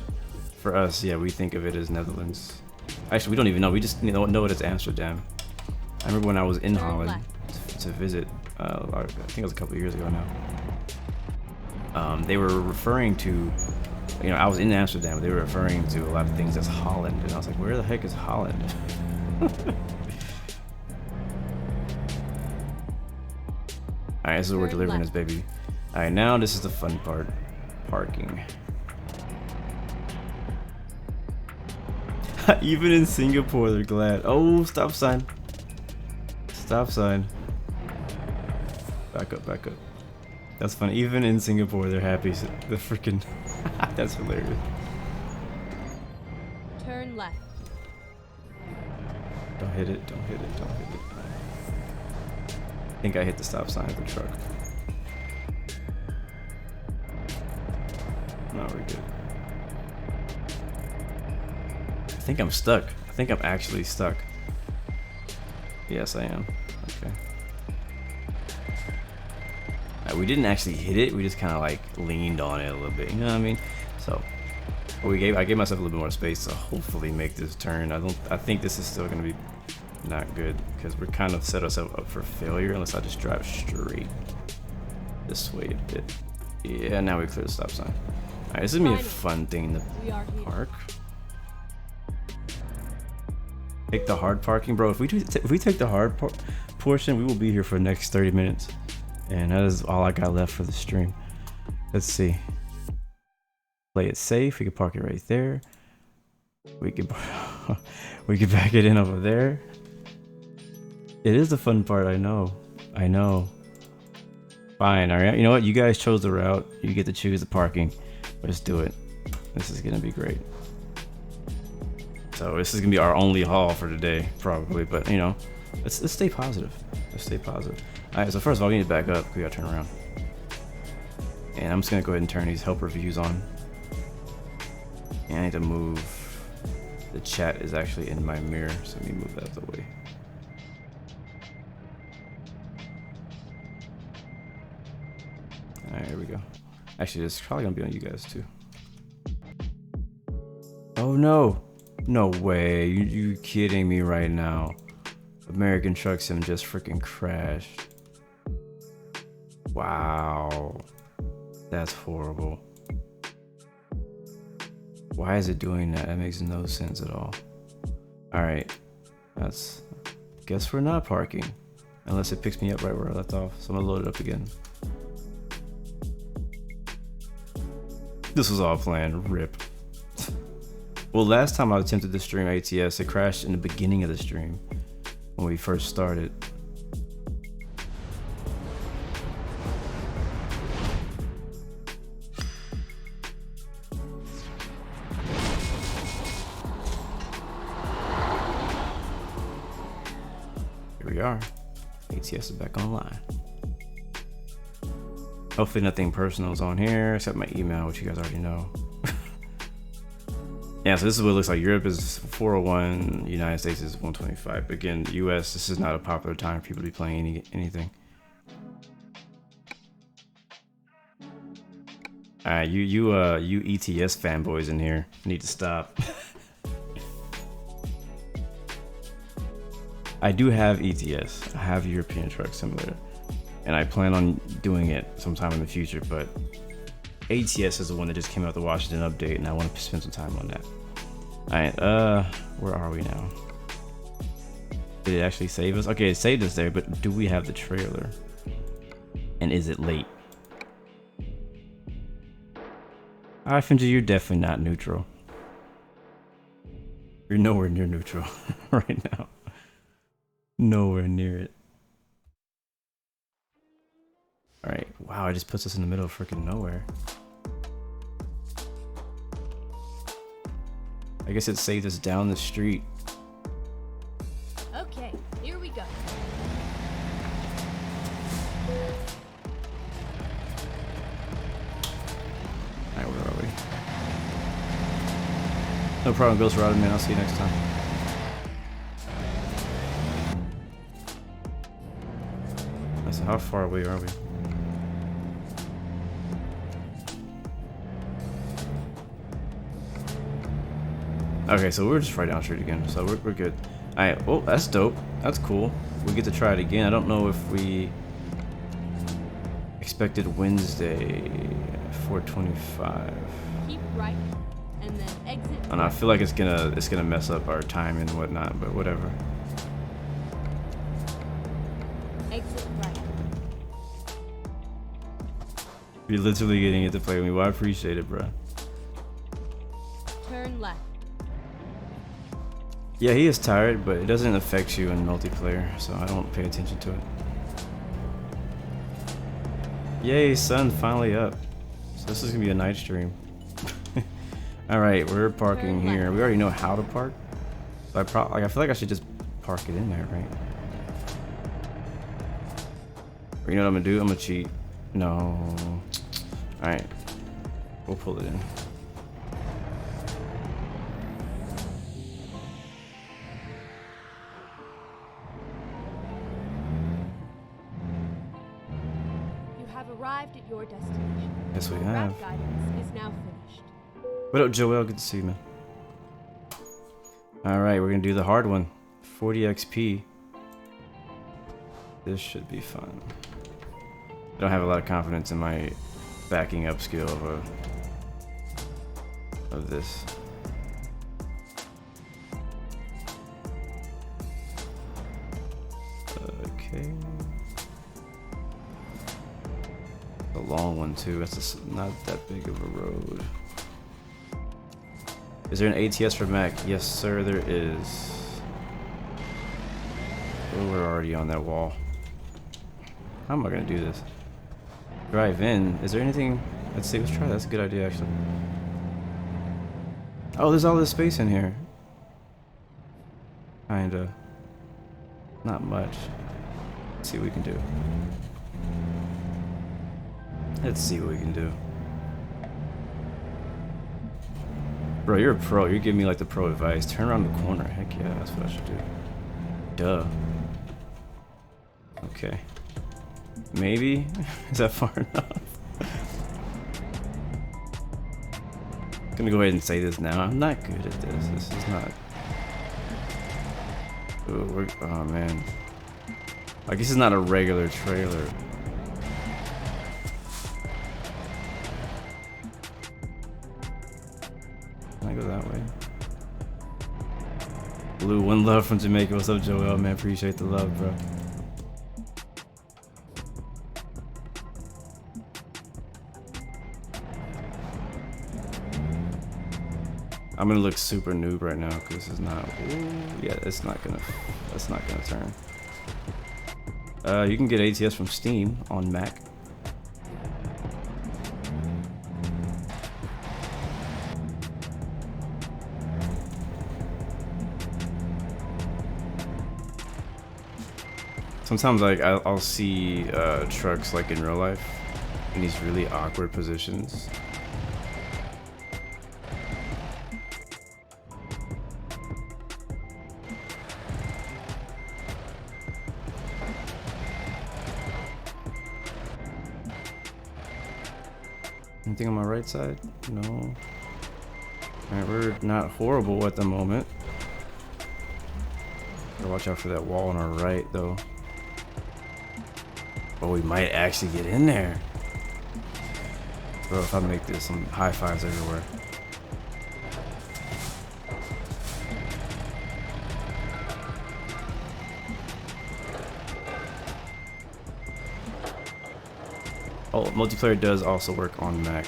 for us, yeah, we think of it as Netherlands. Actually, we don't even know. We just know it as Amsterdam. I remember when I was in Holland to visit, I think it was a couple of years ago now. They were referring to, you know, I was in Amsterdam, they were referring to a lot of things as Holland, and I was like, where the heck is Holland? Alright, this is what we're delivering this baby. Alright, now this is the fun part. Parking. Even in Singapore, they're glad. Oh, stop sign. Stop sign. Back up, back up. That's funny. Even in Singapore, they're happy. The freaking. That's hilarious. Turn left. Don't hit it. Don't hit it. Don't hit it. I think I hit the stop sign of the truck. No, No, we're good. I think I'm stuck. I think I'm actually stuck. Yes, I am. Okay. We didn't actually hit it. We just kind of like leaned on it a little bit. You know what I mean? So I gave myself a little bit more space to hopefully make this turn. I think this is still gonna be not good because we're kind of set ourselves up for failure unless I just drive straight this way a bit. Yeah, now we clear the stop sign. All right, this is gonna be a fun thing to park. Take the hard parking, bro. If we take the hard portion, we will be here for the next 30 minutes. And that is all I got left for the stream. Let's see. Play it safe. We can park it right there. We can back it in over there. It is the fun part. I know. Fine. All right. You know what? You guys chose the route. You get to choose the parking. Let's do it. This is gonna be great. So this is gonna be our only haul for today, probably. But you know, let's stay positive. Let's stay positive. All right. So first of all, we need to back up. We gotta turn around. And I'm just gonna go ahead and turn these helper views on. And I need to move. The chat is actually in my mirror, so let me move that out of the way. All right, here we go. Actually, this is probably gonna be on you guys too. Oh no! No way! You kidding me right now? American Truck Sim just freaking crashed. Wow, that's horrible. Why is it doing that? That makes no sense at all. All right, guess we're not parking unless it picks me up right where I left off. So I'm gonna load it up again. This was all planned. Rip. Well, last time I attempted to stream ATS, it crashed in the beginning of the stream when we first started. Here we are. ATS is back online. Hopefully nothing personal is on here except my email, which you guys already know. Yeah, so this is what it looks like. Europe is 401, United States is 125. But again, US, this is not a popular time for people to be playing anything. Alright, you ETS fanboys in here need to stop. I do have ETS. I have European Truck Simulator. And I plan on doing it sometime in the future, but ATS is the one that just came out the Washington update, and I want to spend some time on that. Alright, where are we now? Did it actually save us? Okay, it saved us there, but do we have the trailer? And is it late? Frenchie, you're definitely not neutral. You're nowhere near neutral right now. Nowhere near it. Alright, wow, it just puts us in the middle of freaking nowhere. I guess it saved us down the street. Okay, here we go. Alright, where are we? No problem, Ghost Rider, man. I'll see you next time. So how far away are we? Okay, so we're just right down the street again, so we're good. Alright, oh, that's dope. That's cool. We get to try it again. I don't know if we expected Wednesday 4:25. Keep right, and then exit. And I feel like it's gonna mess up our time and whatnot, but whatever. Exit right. You're literally getting it to play with me. Well, I appreciate it, bro. Turn left. Yeah, he is tired, but it doesn't affect you in multiplayer, so I don't pay attention to it. Yay, sun finally up. So this is gonna be a night stream. Alright, we're parking here. We already know how to park. So I feel like I should just park it in there, right? Or you know what I'm gonna do? I'm gonna cheat. No. Alright. We'll pull it in. You have arrived at your destination. Yes, we Route have. guidance is now finished. What up, Joel? Good to see you, man. Alright, we're gonna do the hard one. 40 XP. This should be fun. I don't have a lot of confidence in my backing up skill of this. Okay. A long one too. That's not that big of a road. Is there an ATS for Mac? Yes, sir, there is. Oh, we're already on that wall. How am I gonna do this? Drive in. Is there anything? Let's see. Let's try. That's a good idea, actually. Oh, there's all this space in here. Kinda. Not much. Let's see what we can do. Let's see what we can do. Bro, you're a pro. You're giving me like the pro advice. Turn around the corner. Heck yeah, that's what I should do. Duh. Okay. Maybe? Is that far enough? I'm gonna go ahead and say this now. I'm not good at this. This is not. Ooh, oh man. Like, this is not a regular trailer. Can I go that way? Blue, one love from Jamaica. What's up, Joel? Man, appreciate the love, bro. I'm gonna look super noob right now because this is not. Ooh, yeah, it's not gonna. That's not gonna turn. You can get ATS from Steam on Mac. Sometimes, like, I'll see trucks like in real life in these really awkward positions. Anything on my right side? No. Alright, we're not horrible at the moment. Gotta watch out for that wall on our right, though. Oh, we might actually get in there. Bro, if I make this, some high fives everywhere. Oh, multiplayer does also work on Mac.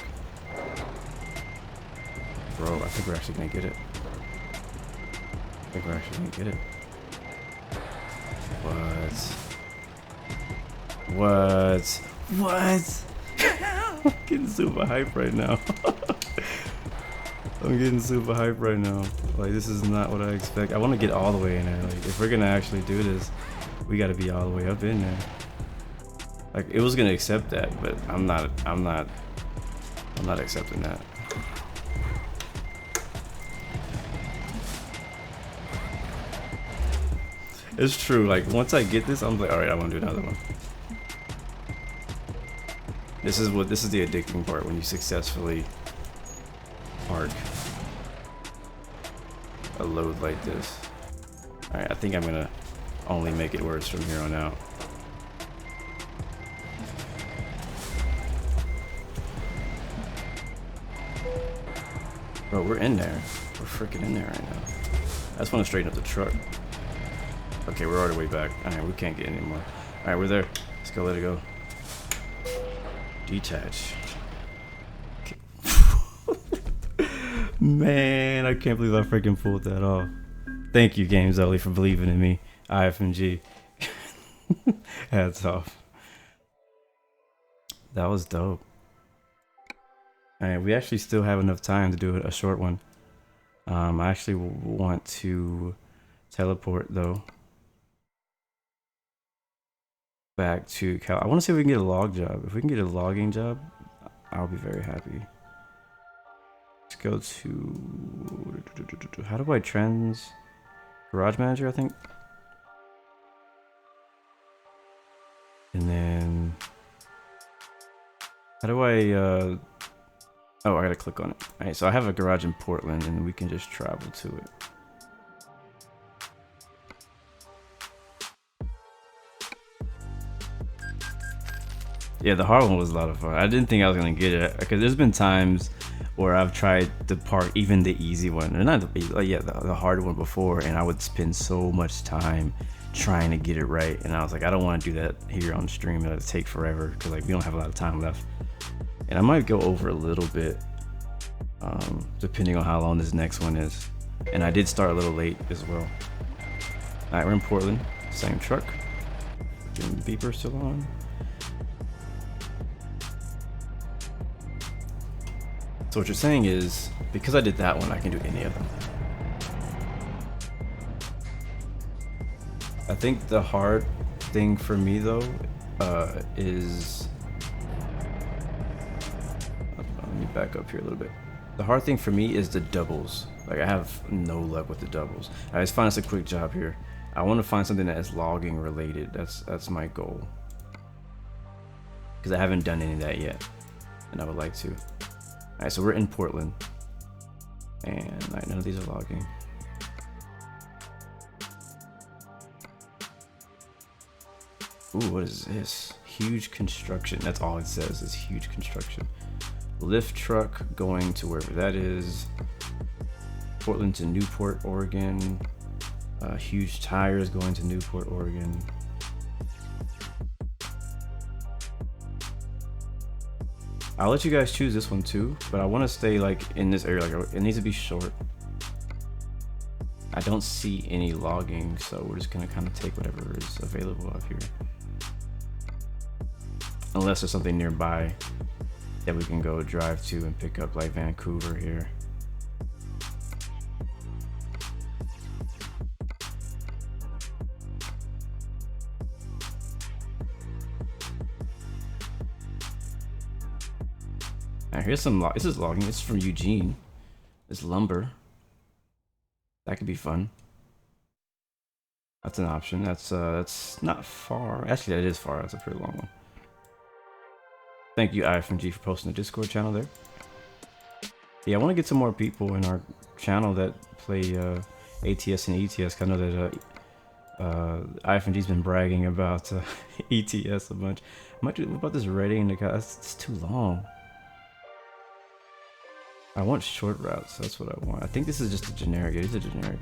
Bro, I think we're actually gonna get it. I think we're actually gonna get it. What? I'm getting super hype right now. I'm getting super hype right now. Like, this is not what I expect. I want to get all the way in there. Like, if we're gonna actually do this, we gotta be all the way up in there. Like, it was gonna accept that, but I'm not accepting that. It's true, like, once I get this, I'm like, alright, I wanna do another one. This is the addicting part, when you successfully park a load like this. Alright, I think I'm gonna only make it worse from here on out. Bro, we're in there. We're freaking in there right now. I just want to straighten up the truck. Okay, we're already way back. Alright, we can't get any more. Alright, we're there. Let's go, let it go. Detach. Okay. Man, I can't believe I freaking pulled that off. Thank you, Games Only, for believing in me. IFMG. Hats off. That was dope. Alright, we actually still have enough time to do a short one. I actually want to teleport, though, back to Cal. I want to see if we can get a log job. If we can get a logging job, I'll be very happy. go to, how do I trans garage manager, I think. And then how do I oh, I gotta click on it. All right, so I have a garage in Portland and we can just travel to it. Yeah, the hard one was a lot of fun. I didn't think I was gonna get it because there's been times where I've tried to park even the easy one, or not the hard one before, and I would spend so much time trying to get it right, and I was like, I don't want to do that here on stream. It'll take forever because like we don't have a lot of time left, and I might go over a little bit depending on how long this next one is. And I did start a little late as well. All right, we're in Portland, same truck. Beeper still on. So what you're saying is, because I did that one, I can do any of them. I think the hard thing for me though is, let me back up here a little bit. The hard thing for me is the doubles. Like I have no luck with the doubles. I just find us a quick job here. I want to find something that is logging related. That's my goal. Because I haven't done any of that yet, and I would like to. All right, so we're in Portland, and all right, none of these are logging. Ooh, what is this? Huge construction. That's all it says is huge construction. Lift truck going to wherever that is. Portland to Newport, Oregon. Huge tires going to Newport, Oregon. I'll let you guys choose this one too, but I want to stay like in this area. Like it needs to be short. I don't see any logging, so we're just gonna kind of take whatever is available up here. Unless there's something nearby that we can go drive to and pick up, like Vancouver here. Here's some this is logging. This is from Eugene. It's lumber. That could be fun. That's an option. That's not far. Actually, that is far. That's a pretty long one. Thank you, IFMG, for posting the Discord channel there. Yeah, I want to get some more people in our channel that play ATS and ETS. I know that IFMG's been bragging about ETS a bunch. What about this rating? It's too long. I want short routes. That's what I want. I think this is just a generic. It is a generic.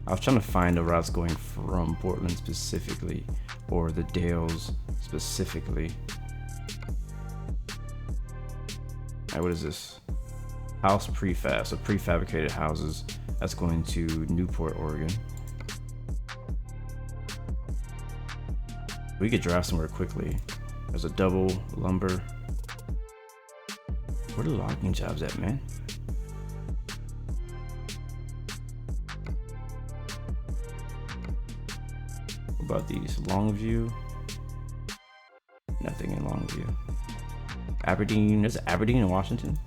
I was trying to find the routes going from Portland specifically, or the Dales specifically. Alright, what is this? House prefab. So prefabricated houses. That's going to Newport, Oregon. We could drive somewhere quickly. There's a double lumber. Where are the logging jobs at, man? What about these? Longview? Nothing in Longview. Aberdeen. There's Aberdeen in Washington.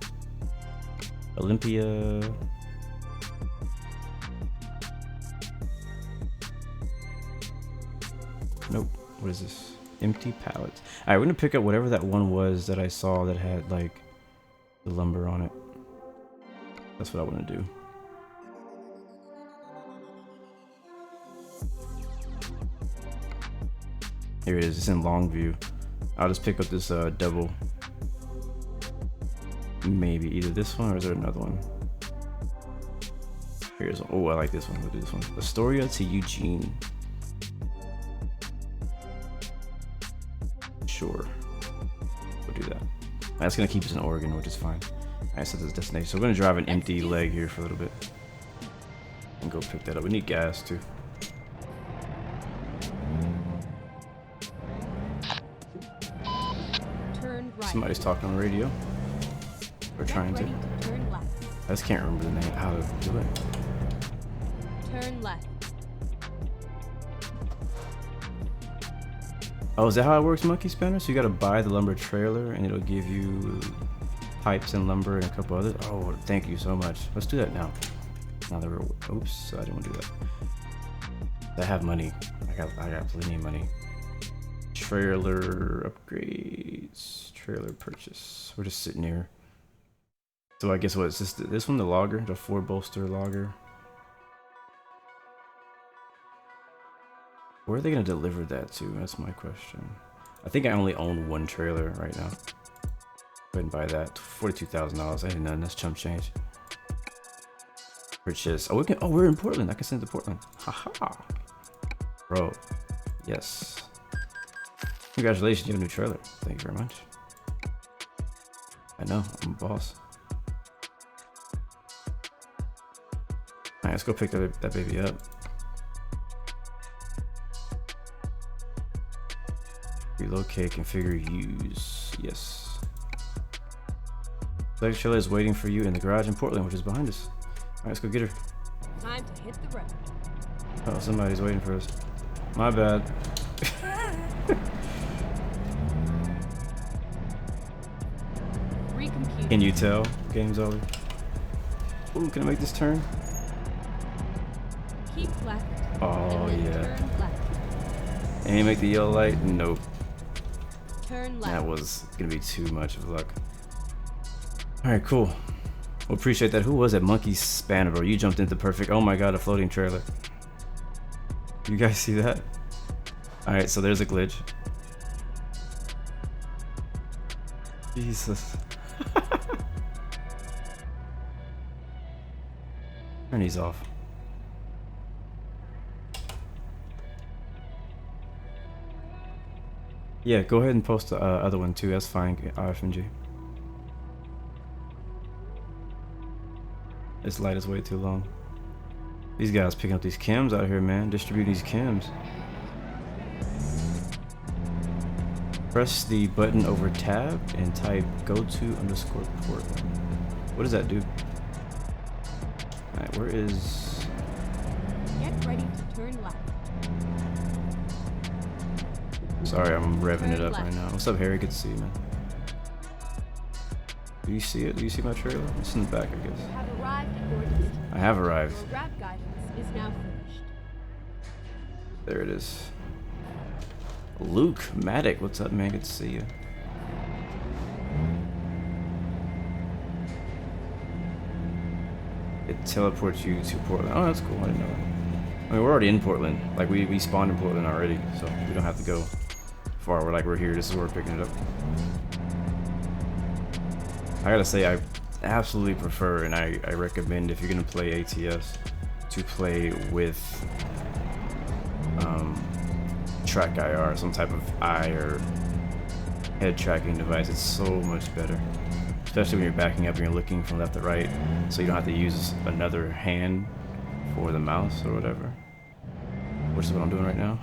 Olympia. Nope. What is this? Empty pallets. Alright, we're gonna pick up whatever that one was that I saw that had like the lumber on it. That's what I want to do. Here it is. It's in Longview. I'll just pick up this double. Maybe either this one or is there another one? Here's one. Oh, I like this one. We'll do this one. Astoria to Eugene. Sure. We'll do that. That's gonna keep us in Oregon, which is fine. Alright, so this is destination. So we're gonna drive an empty leg here for a little bit and go pick that up. We need gas too. Turn right. Somebody's talking on the radio. We're trying to. Turn left. I just can't remember the name. How to do it. Turn left. Oh, is that how it works, Monkey Spanner? So you gotta buy the lumber trailer and it'll give you pipes and lumber and a couple others. Oh, thank you so much. Let's do that now. Now that we're, oops, I didn't want to do that. I have money. I got plenty of money. Trailer upgrades. Trailer purchase. We're just sitting here. So I guess what is this one, the logger, the 4 bolster logger. Where are they gonna deliver that to? That's my question. I think I only own 1 trailer right now. Go ahead and buy that. $42,000. I didn't know. That's chump change. Purchase. Oh, we're in Portland. I can send it to Portland. Haha. Bro. Yes. Congratulations, you have a new trailer. Thank you very much. I know. I'm a boss. Alright, let's go pick that baby up. Relocate, configure, use. Yes. The trailer is waiting for you in the garage in Portland, which is behind us. Alright, let's go get her. Time to hit the road. Oh, somebody's waiting for us. My bad. Recompute. Can you tell? Game's over. Ooh, can I make this turn? Keep left. Oh, and then yeah. Turn left. And you make the yellow light? Nope. Turn left. That was gonna be too much of luck. Alright, cool. Well, appreciate that. Who was that? Monkey Spanner, bro. You jumped into perfect. Oh my god, a floating trailer. You guys see that? Alright, so there's a glitch. Jesus. Turn these off. Yeah, go ahead and post the other one too. That's fine, RFNG. This light is way too long. These guys picking up these chems out here, man. Distributing these chems. Press the button over tab and type go_to_port. What does that do? Alright, where is... Get ready to turn left. Sorry, I'm revving it up right now. What's up, Harry? Good to see you, man. Do you see it? Do you see my trailer? It's in the back, I guess. You have arrived at your destination. I have arrived. Your route guidance is now finished. There it is. Luke Maddock, what's up, man? Good to see you. It teleports you to Portland. Oh, that's cool. I didn't know that. I mean, we're already in Portland. Like, we spawned in Portland already, so we don't have to go far. We're here. This is where we're picking it up. I gotta say, I absolutely prefer, and I recommend if you're gonna play ATS, to play with track IR, some type of eye or head tracking device. It's so much better, especially when you're backing up and you're looking from left to right, so you don't have to use another hand for the mouse or whatever, which is what I'm doing right now.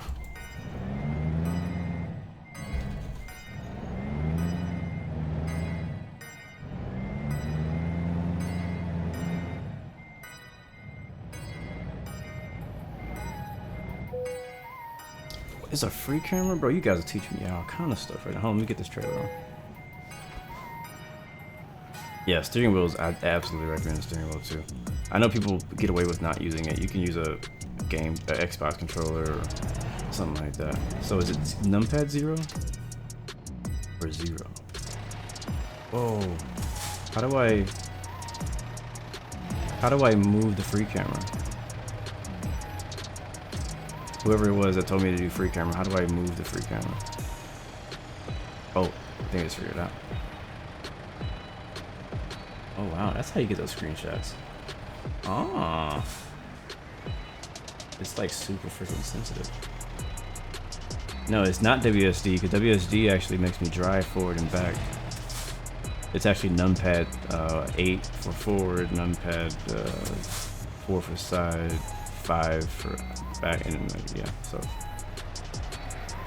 It's a free camera? Bro, you guys are teaching me all kind of stuff right now. Hold on, let me get this trailer on. Yeah, steering wheels, I absolutely recommend the steering wheel too. I know people get away with not using it. You can use a Xbox controller or something like that. So is it numpad 0? Or 0? Whoa. How do I move the free camera? Whoever it was that told me to do free camera, how do I move the free camera? Oh, I think I just figured it out. Oh wow, that's how you get those screenshots. Ah, it's like super freaking sensitive. No, it's not WSD, because WSD actually makes me drive forward and back. It's actually numpad 8 for forward, numpad 4 for side, 5 for back, and yeah, so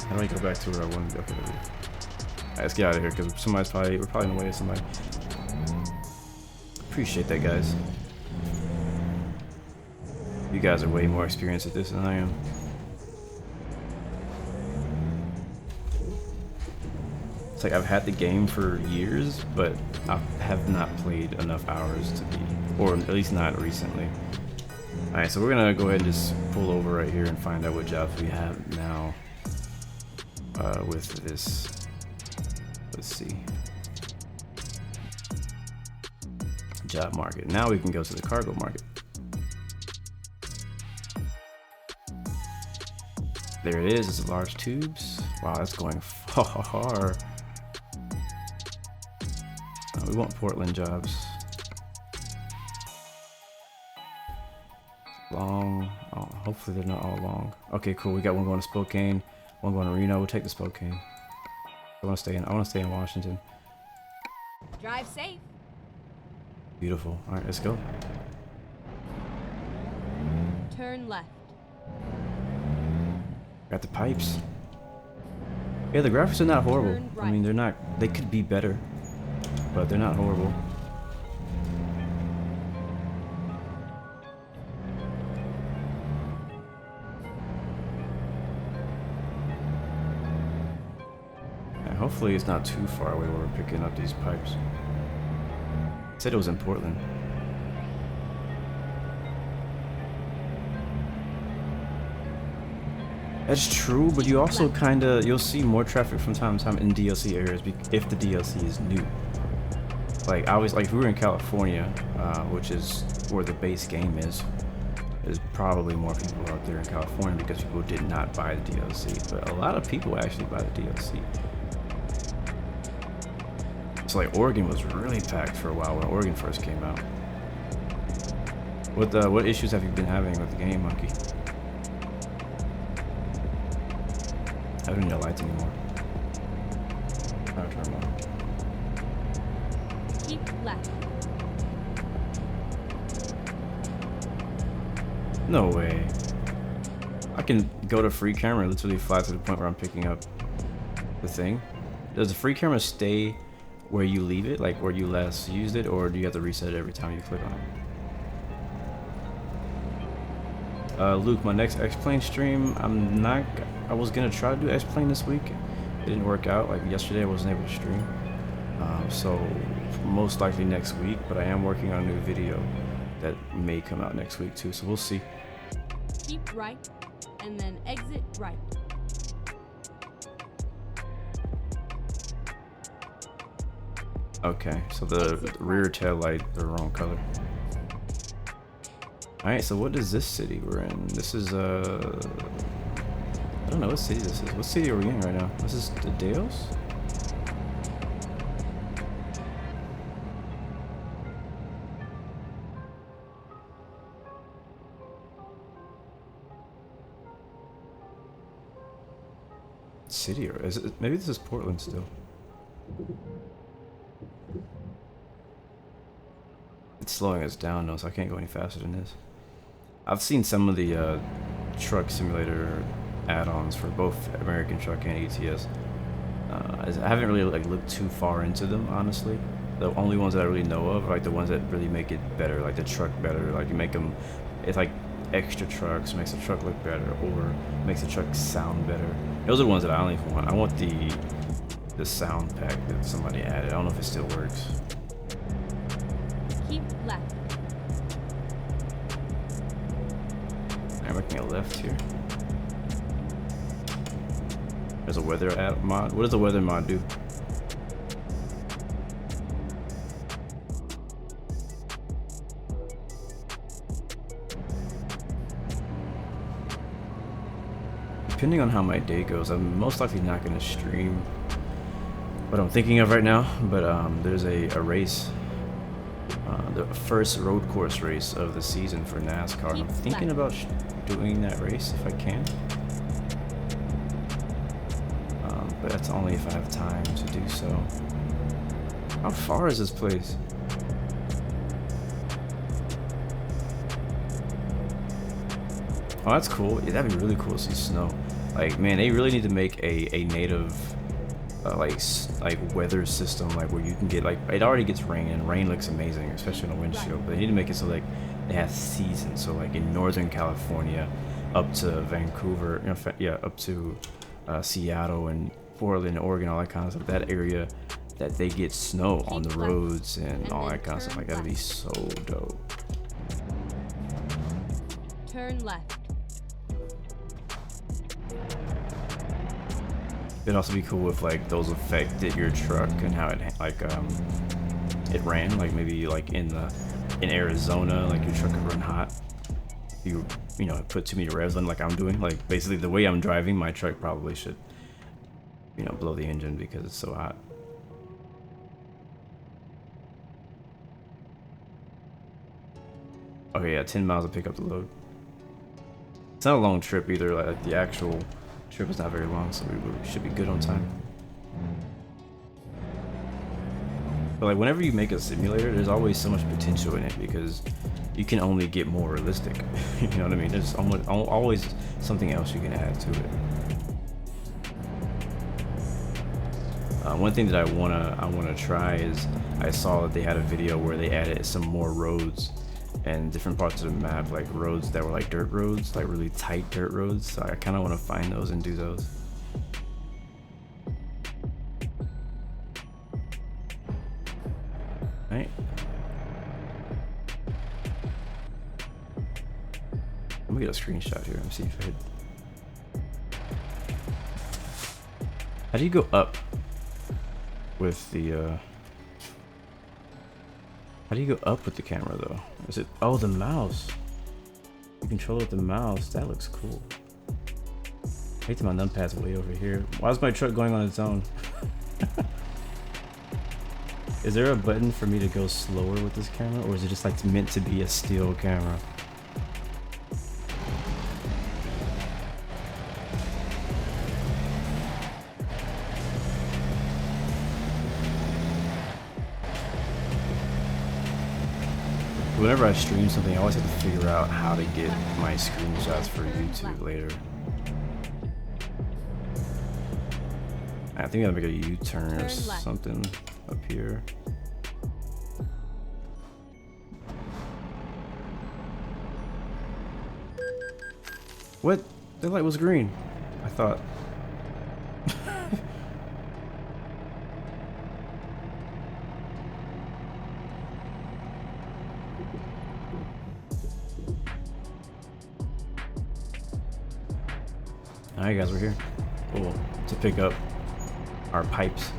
how do I go back to where I wanted to go? Okay, alright, let's get out of here because we're probably in the way of somebody. Appreciate that, guys. You guys are way more experienced at this than I am. It's like I've had the game for years, but I have not played enough hours to be, or at least not recently. Alright, so we're gonna go ahead and just pull over right here and find out what jobs we have now with this. Let's see. Job market. Now we can go to the cargo market. There it is. It's large tubes. Wow, that's going far. We want Portland jobs. Long. Oh, hopefully they're not all long. Okay, cool. We got one going to Spokane, one going to Reno. We'll take the Spokane. I want to stay in Washington. Drive safe. Beautiful. All right, let's go. Turn left. Got the pipes. Yeah, the graphics are not horrible. Turn right. I mean, they're not. They could be better, but they're not horrible. And hopefully, it's not too far away where we're picking up these pipes. It said it was in Portland. That's true, but you also you'll see more traffic from time to time in DLC areas if the DLC is new. Like if we were in California, which is where the base game is, there's probably more people out there in California because people did not buy the DLC. But a lot of people actually buy the DLC. So like Oregon was really packed for a while when Oregon first came out. What issues have you been having with the game, Monkey? I don't need the lights anymore. I'll turn them on. Keep left. No way. I can go to free camera and literally fly to the point where I'm picking up the thing. Does the free camera stay where you leave it, like where you last used it, or do you have to reset it every time you click on it? Luke, my next X-Plane stream, I was gonna try to do X-Plane this week. It didn't work out. Like yesterday, I wasn't able to stream. So most likely next week, but I am working on a new video that may come out next week too. So we'll see. Keep right, and then exit right. Okay, so the rear tail light, the wrong color. Alright, so what is this city we're in? This is, I don't know what city this is. What city are we in right now? This is the Dales? City, or is it? Maybe this is Portland still. It's slowing us down though, so I can't go any faster than this. I've seen some of the truck simulator add-ons for both American Truck and ATS. I haven't really looked too far into them, honestly. The only ones that I really know of are like the ones that really make it better, like the truck better. Like you make them, it's like extra trucks, makes the truck look better, or makes the truck sound better. Those are the ones that I only want. I want the sound pack that somebody added. I don't know if it still works. Keep left. I'm making a left here. There's a weather mod. What does the weather mod do? Depending on how my day goes, I'm most likely not going to stream what I'm thinking of right now, but there's a race, the first road course race of the season for NASCAR. I'm thinking about doing that race if I can, but that's only if I have time to do so. How far is this place? Oh, that's cool. Yeah, that'd be really cool to see snow. Like, man, they really need to make a native like weather system, like where you can get, like, it already gets rain, and rain looks amazing, especially on the windshield, but they need to make it so like they have seasons. So like in Northern California up to Vancouver, you know, yeah, up to Seattle and Portland, Oregon, all that kind of stuff, that area, that they get snow on the roads and all that kind of stuff. Like, that'd be so dope. Turn left. It'd also be cool if like those affected your truck and how it like it ran. Like maybe like in Arizona, like your truck could run hot. You know, put too many revs on like I'm doing. Like basically the way I'm driving, my truck probably should, you know, blow the engine because it's so hot. Okay, yeah, 10 miles to pick up the load. It's not a long trip either. Like the actual trip is not very long, so we should be good on time. But like whenever you make a simulator, there's always so much potential in it because you can only get more realistic. You know what I mean? There's always something else you can add to it. One thing that I wanna try is I saw that they had a video where they added some more roads and different parts of the map, like roads that were like dirt roads, like really tight dirt roads. So I kind of want to find those and do those. Right. Let me get a screenshot here and see if I hit. How do you go up with the how do you go up with the camera though? Is it, oh, the mouse. You control it with the mouse. That looks cool. I hate that my numpad's way over here. Why is my truck going on its own? Is there a button for me to go slower with this camera, or is it just like meant to be a still camera? Whenever I stream something, I always have to figure out how to get my screenshots for YouTube later. I think I gotta make a U-turn or something up here. What? The light was green, I thought. Alright guys, we're here. Cool. To pick up our pipes.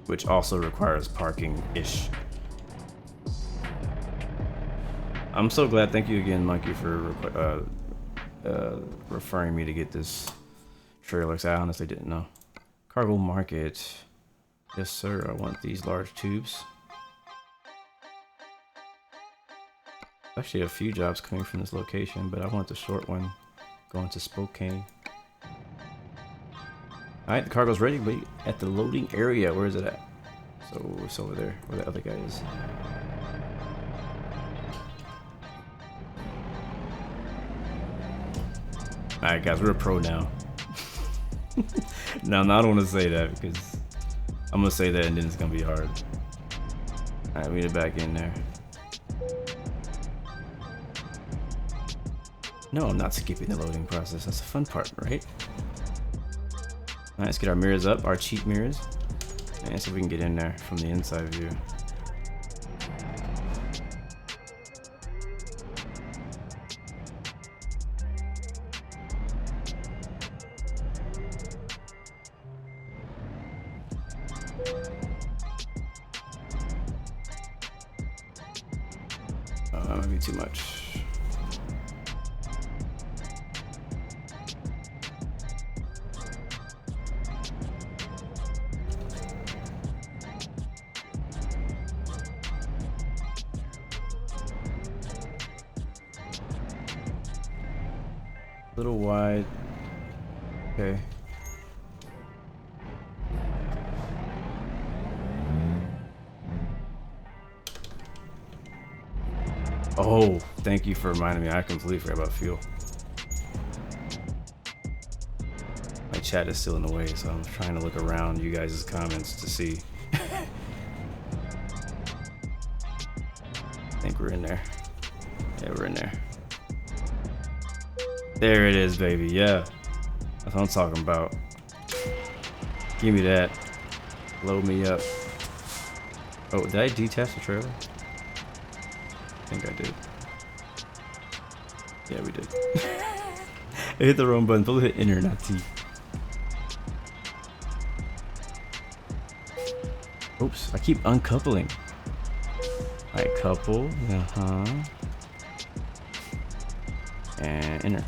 Which also requires parking-ish. I'm so glad, thank you again, Monkey, for referring me to get this trailer, because I honestly didn't know. Cargo market. Yes sir, I want these large tubes. Actually a few jobs coming from this location, but I want the short one going to Spokane. Alright, the cargo's ready. Wait at the loading area. Where is it at? So it's over there, where the other guy is. Alright guys, we're a pro now. No, I don't want to say that because I'm gonna say that and then it's gonna be hard. Alright, we get back in there. No, I'm not skipping the loading process. That's the fun part, right? Alright, let's get our mirrors up, our cheap mirrors. And see if we can get in there from the inside view. Might be too much. A little wide. Okay. Oh, thank you for reminding me. I completely forgot about fuel. My chat is still in the way, so I'm trying to look around you guys' comments to see. I think we're in there. Yeah, we're in there. There it is, baby. Yeah. That's what I'm talking about. Give me that. Load me up. Oh, did I detach the trailer? I think I did. Yeah, we did. I hit the wrong button. Probably hit enter, not T. Oops, I keep uncoupling. Alright, couple. And enter.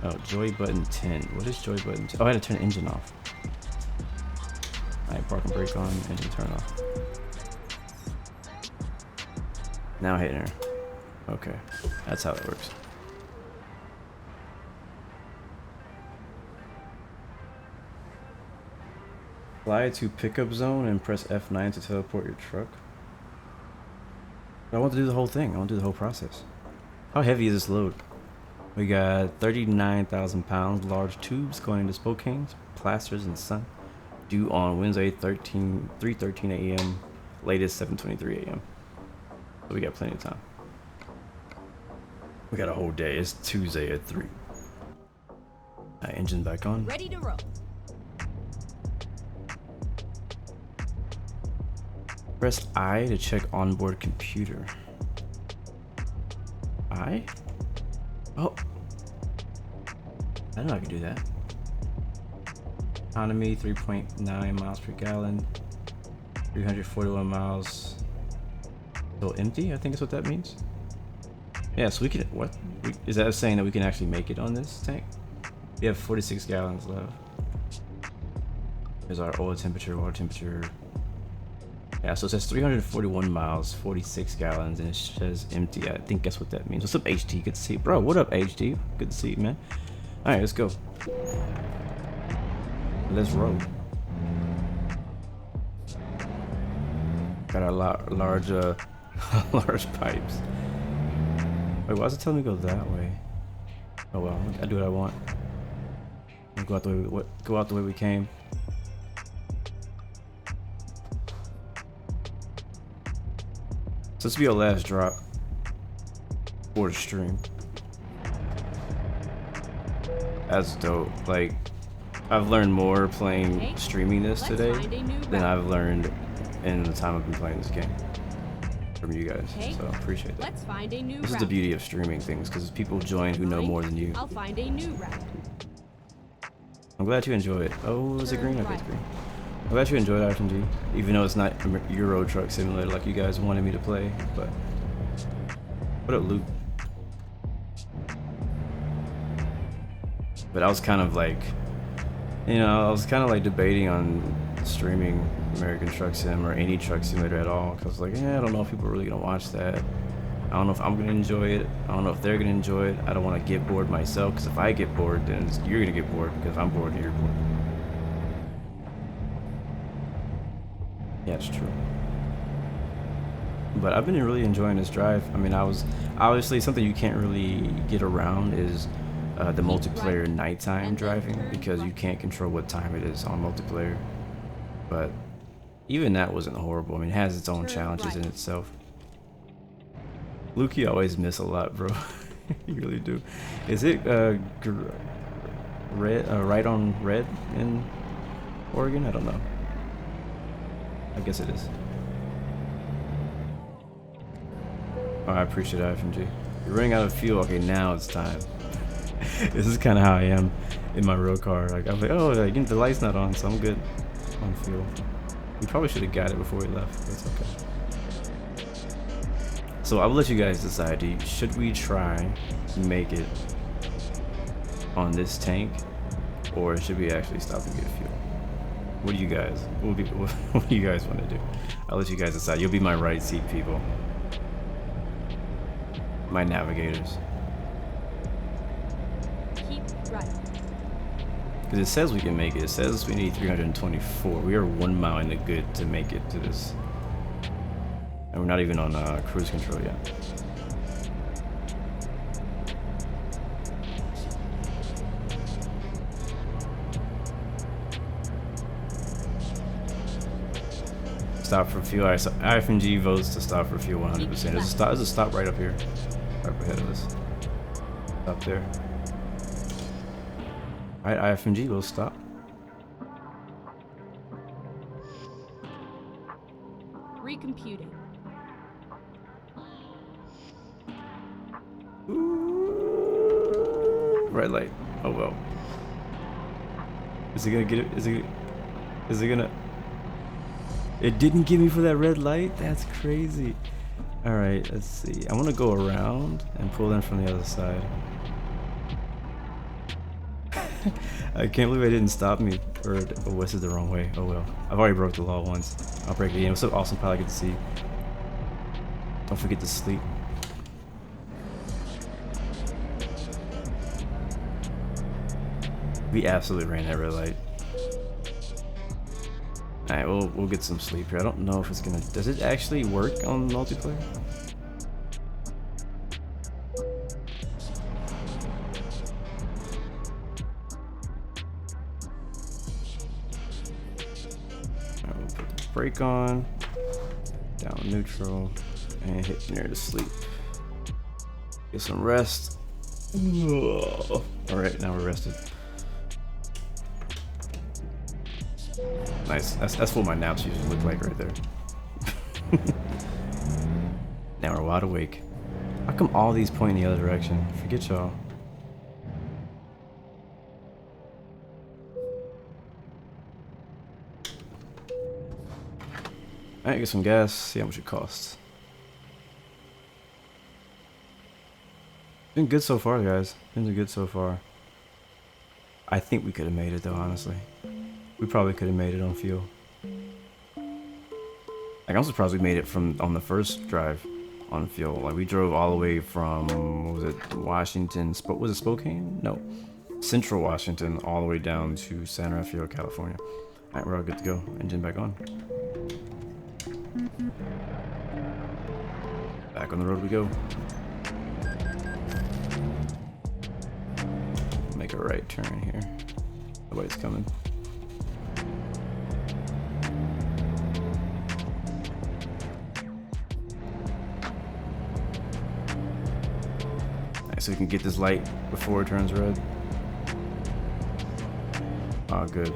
Oh, joy button 10. What is joy button 10? Oh, I had to turn the engine off. Alright, park and brake on, engine turn off. Now hit enter. Okay, that's how it works. Fly to pickup zone and press F9 to teleport your truck. I want to do the whole thing. I want to do the whole process. How heavy is this load? We got 39,000 pounds, large tubes going into Spokane's, plasters and sun. Due on Wednesday, 3:13 a.m. Latest 7:23 a.m. So we got plenty of time. We got a whole day. It's Tuesday at 3. Engine back on. Ready to roll. Press I to check onboard computer. I? Oh. I didn't know I could do that. Economy 3.9 miles per gallon. 341 miles. Still empty? I think that's what that means. Yeah, so we can. What? Is that saying that we can actually make it on this tank? We have 46 gallons left. Here's our oil temperature, water temperature. Yeah, so it says 341 miles, 46 gallons, and it says empty. I think that's what that means. What's up, HD? Good to see you. Bro, what up, HD? Good to see you, man. Alright, let's go. Let's roll. Got our large large pipes. Wait, why is it telling me to go that way? Oh well, I do what I want. I'll go out the way we came. So this will be our last drop for the stream. That's dope. Like, I've learned more playing streaming this today than I've learned in the time I've been playing this game from you guys. So I appreciate that. Let's find a new This is the beauty of streaming things, because people join who know more than you. I'll find a new route. I'm glad you enjoy it. Oh, is it green? Okay, it's green. I'm glad you enjoyed RFMG, even though it's not Euro Truck Simulator like you guys wanted me to play. But what up, Luke? But I was kind of like, you know, I was kind of like debating on streaming American Truck Sim or any Truck Simulator at all, because like, yeah, I don't know if people are really gonna watch that. I don't know if I'm gonna enjoy it. I don't know if they're gonna enjoy it. I don't want to get bored myself, because if I get bored, then you're gonna get bored, because if I'm bored, you're bored. Yeah, it's true. But I've been really enjoying this drive. I mean, I was obviously something you can't really get around is the multiplayer nighttime driving, because you can't control what time it is on multiplayer. But even that wasn't horrible. I mean, it has its own challenges in itself. Luke, you always miss a lot, bro. You really do. Is it red, right on red in Oregon? I don't know. I guess it is. Oh, I appreciate it, FMG. You're running out of fuel. Okay, now it's time. This is kind of how I am in my real car. Like, I'm like, oh, the light's not on, so I'm good on fuel. We probably should have got it before we left, but it's okay. So I will let you guys decide. Should we try to make it on this tank, or should we actually stop and get fuel? What do you guys? What do you guys want to do? I'll let you guys decide. You'll be my right seat people, my navigators. Keep right. Because it says we can make it. It says we need 324. We are 1 mile in the good to make it to this, and we're not even on cruise control yet. Stop for fuel. Alright, so IFNG votes to stop for fuel 100%. There's a stop right up here, right up ahead of us. Up there. Alright, IFMG will stop. Recomputing. Red light. Oh well. Is it gonna get it? Is it gonna? It didn't give me for that red light? That's crazy. Alright, let's see. I want to go around and pull in from the other side. I can't believe it didn't stop me. Or was it the wrong way? Oh well. I've already broke the law once. I'll break it again. What's up, awesome pilot? Good to see you. Don't forget to sleep. We absolutely ran that red light. Alright, we'll get some sleep here. I don't know if it's gonna... Does it actually work on multiplayer? Alright, we'll put the brake on. Down neutral. And hit near to sleep. Get some rest. Alright, now we're rested. Nice. That's what my naps usually look like right there. Now we're wide awake. How come all these point in the other direction? Forget y'all. Alright, get some gas, see how much it costs. Been good so far, guys. Been good so far. I think we could have made it though, honestly. We probably could have made it on fuel. Like, I'm surprised we made it on the first drive on fuel. Like, we drove all the way from, what was it, Washington, was it Spokane? No. Central Washington, all the way down to San Rafael, California. Alright, we're all good to go. Engine back on. Back on the road we go. Make a right turn here. Nobody's coming. So we can get this light before it turns red. Oh, good.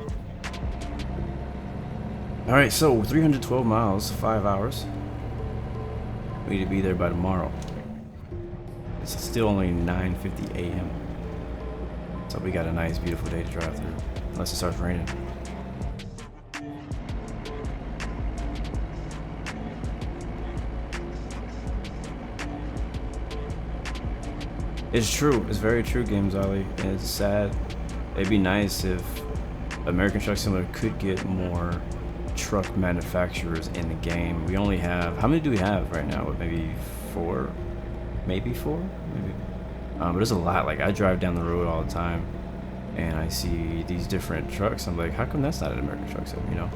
Alright, so 312 miles, 5 hours. We need to be there by tomorrow. It's still only 9:50 a.m. So we got a nice, beautiful day to drive through. Unless it starts raining. It's true. It's very true, Games Ollie. And it's sad. It'd be nice if American Truck Simulator could get more truck manufacturers in the game. We only have... How many do we have right now? Maybe 4? Maybe 4? Maybe. But there's a lot. Like, I drive down the road all the time, and I see these different trucks. I'm like, how come that's not an American Truck Sim, you know?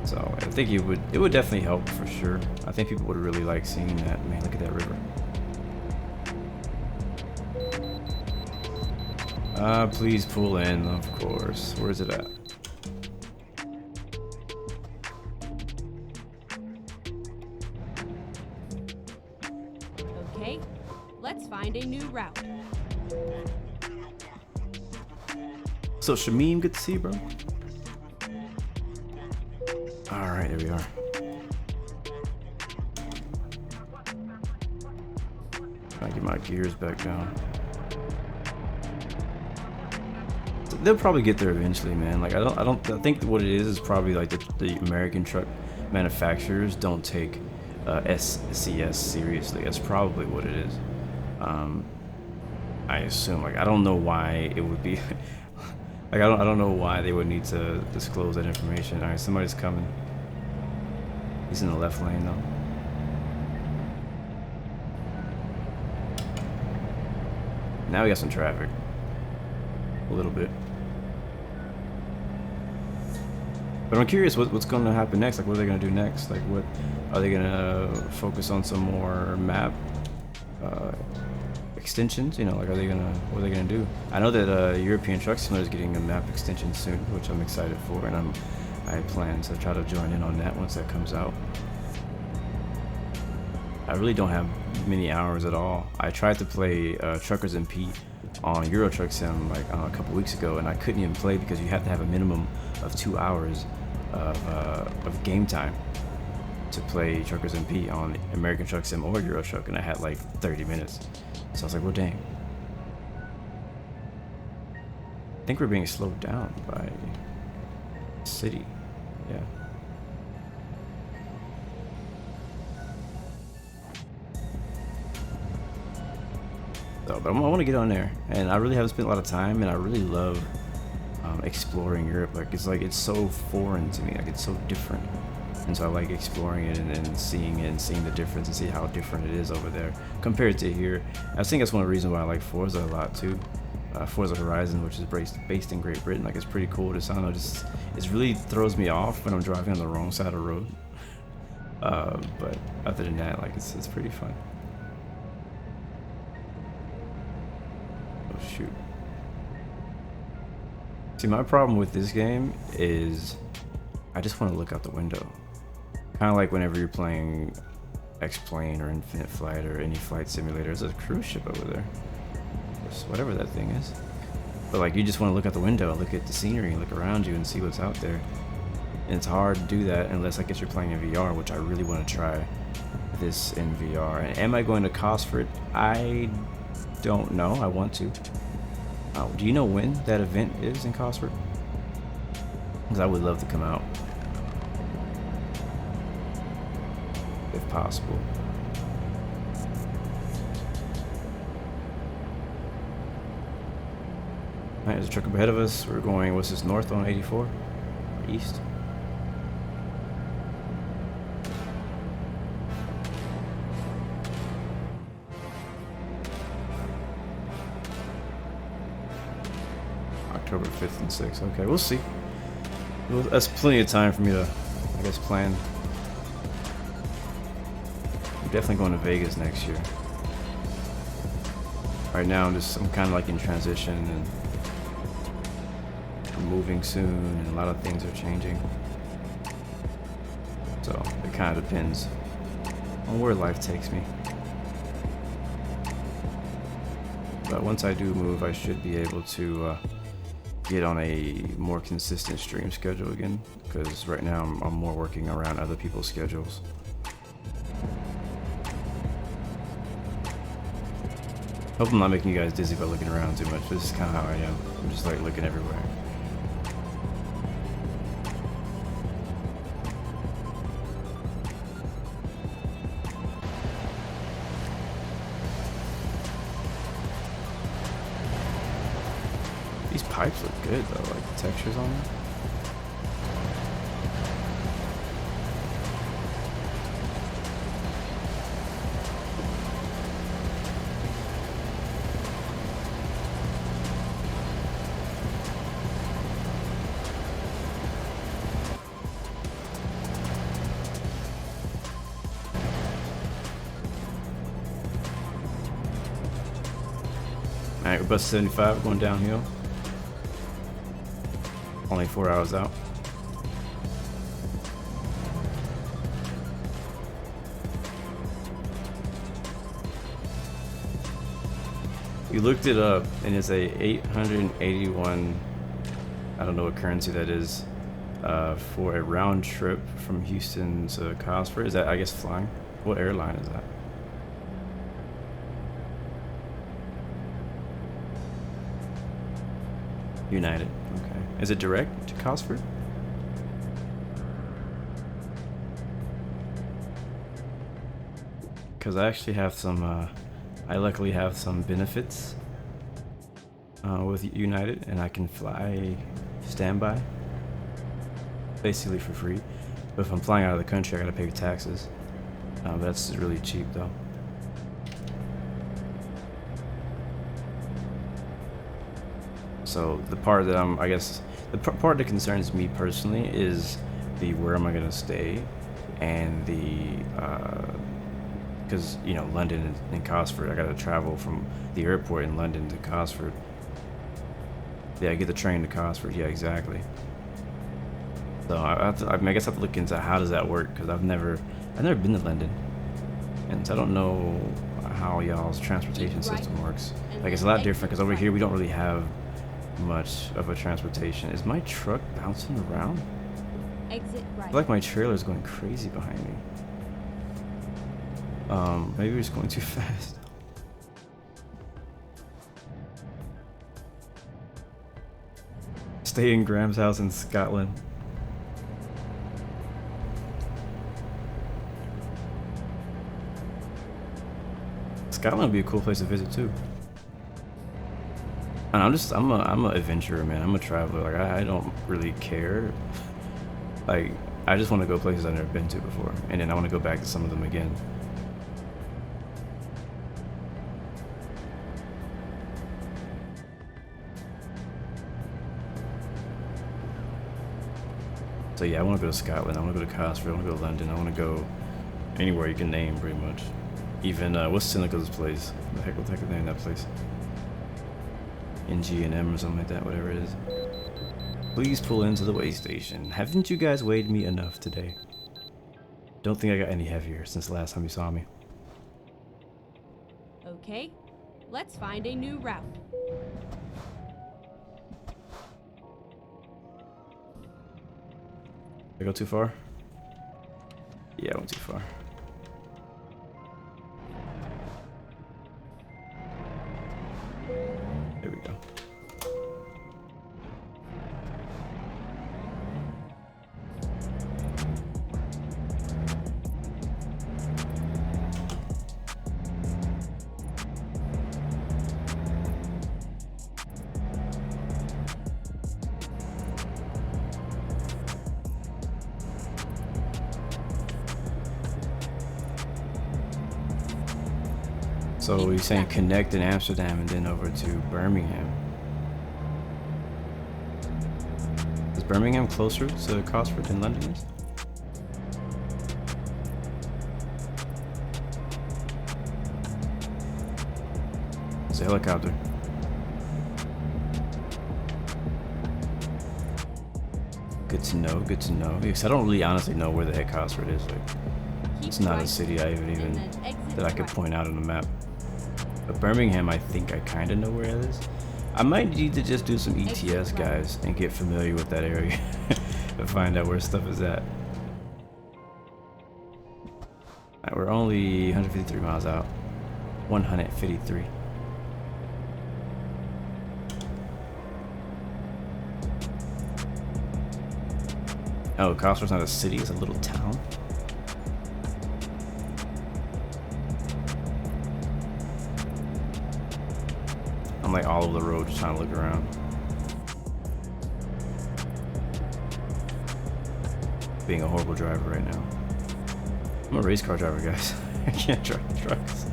So I think it would definitely help for sure. I think people would really like seeing that. Man, look at that river. Please pull in, of course. Where's it at? Okay, let's find a new route. So Shamim, good to see you, bro. Alright, there we are. Trying to get my gears back down. They'll probably get there eventually, man. Like, I think what it is probably like the American truck manufacturers don't take SCS seriously. That's probably what it is. I assume. Like, I don't know why it would be. Like, I don't know why they would need to disclose that information. All right, somebody's coming. He's in the left lane though. Now we got some traffic. A little bit. But I'm curious what's going to happen next. Like, what are they going to do next? Like, what are they going to focus on? Some more map extensions? You know, like, what are they going to do? I know that European Truck Simulator is getting a map extension soon, which I'm excited for, and I plan to try to join in on that once that comes out. I really don't have many hours at all. I tried to play Truckers MP on Euro Truck Sim like a couple weeks ago, and I couldn't even play because you have to have a minimum of 2 hours of game time to play Truckers MP on American Truck Sim or Euro Truck, and I had like 30 minutes. So I was like, well, dang. I think we're being slowed down by city. Yeah. So, but I want to get on there, and I really haven't spent a lot of time, and I really love exploring Europe. Like it's so foreign to me, like it's so different, and so I like exploring it and seeing it and seeing the difference and see how different it is over there compared to here. I think that's one of the reasons why I like Forza a lot too. Forza Horizon, which is based in Great Britain, like it's pretty cool. I don't know, it really throws me off when I'm driving on the wrong side of the road. But other than that, like it's pretty fun. Oh shoot. See, my problem with this game is I just want to look out the window. Kind of like whenever you're playing X-Plane or Infinite Flight or any flight simulator. There's a cruise ship over there. Whatever that thing is. But like you just want to look out the window and look at the scenery and look around you and see what's out there. And it's hard to do that unless I guess you're playing in VR, which I really want to try this in VR. And am I going to Cosford? I don't know. I want to. Do you know when that event is in Cosford? Because I would love to come out. If possible. Alright, there's a truck up ahead of us. We're going, what's this, north on 84? Or east? October 5th and 6th. Okay, we'll see. Well, that's plenty of time for me to, I guess, plan. I'm definitely going to Vegas next year. Right now, I'm kind of like in transition and I'm moving soon, and a lot of things are changing. So it kind of depends on where life takes me. But once I do move, I should be able to get on a more consistent stream schedule again, because right now I'm more working around other people's schedules. Hope I'm not making you guys dizzy by looking around too much, but this is kind of how I am. I'm just like looking everywhere. These pipes look good though, like the textures on them. Alright, we're bus 75, going downhill. Only 4 hours out. We looked it up and it's a 881, I don't know what currency that is, for a round trip from Houston to Cosford. Is that, I guess, flying? What airline is that? United. Okay. Is it direct to Cosford? Because I actually have some, I luckily have some benefits with United, and I can fly standby basically for free. But if I'm flying out of the country, I gotta pay taxes. But that's really cheap though. So the part that I guess, the part that concerns me personally is the where am I gonna stay, and the because you know London and Cosford, I gotta travel from the airport in London to Cosford. Yeah, I get the train to Cosford. Yeah, exactly. So I guess I have to look into how does that work, because I've never been to London, and so I don't know how y'all's transportation system works. Like, it's a lot different because over here we don't really have much of a transportation. Is my truck bouncing around? Exit right. I feel like my trailer is going crazy behind me. Maybe we're just going too fast. Stay in Graham's house in Scotland. Scotland would be a cool place to visit too. And I'm a adventurer, man. I'm a traveler. Like, I don't really care. Like, I just want to go places I've never been to before, and then I want to go back to some of them again. So yeah, I want to go to Scotland. I want to go to Cosford. I want to go to London. I want to go anywhere you can name, pretty much. Even what's Seneca's place? What the heck is the name of that place? NG&M or something like that, whatever it is. Please pull into the weigh station. Haven't you guys weighed me enough today? Don't think I got any heavier since the last time you saw me. Okay, let's find a new route. Did I go too far? Yeah, I went too far. There we go. So you're saying connect in Amsterdam and then over to Birmingham. Is Birmingham closer to Cosford than London is? It's a helicopter. Good to know, good to know. Because I don't really honestly know where the heck Cosford is. Like, it's not a city I even that I could point out on the map. But Birmingham, I think I kind of know where it is. I might need to just do some ETS, guys, and get familiar with that area to find out where stuff is at. Alright, we're only 153 miles out. 153. Oh, Cosford's not a city, it's a little town. I'm like all over the road just trying to look around. Being a horrible driver right now. I'm a race car driver, guys. I can't drive trucks.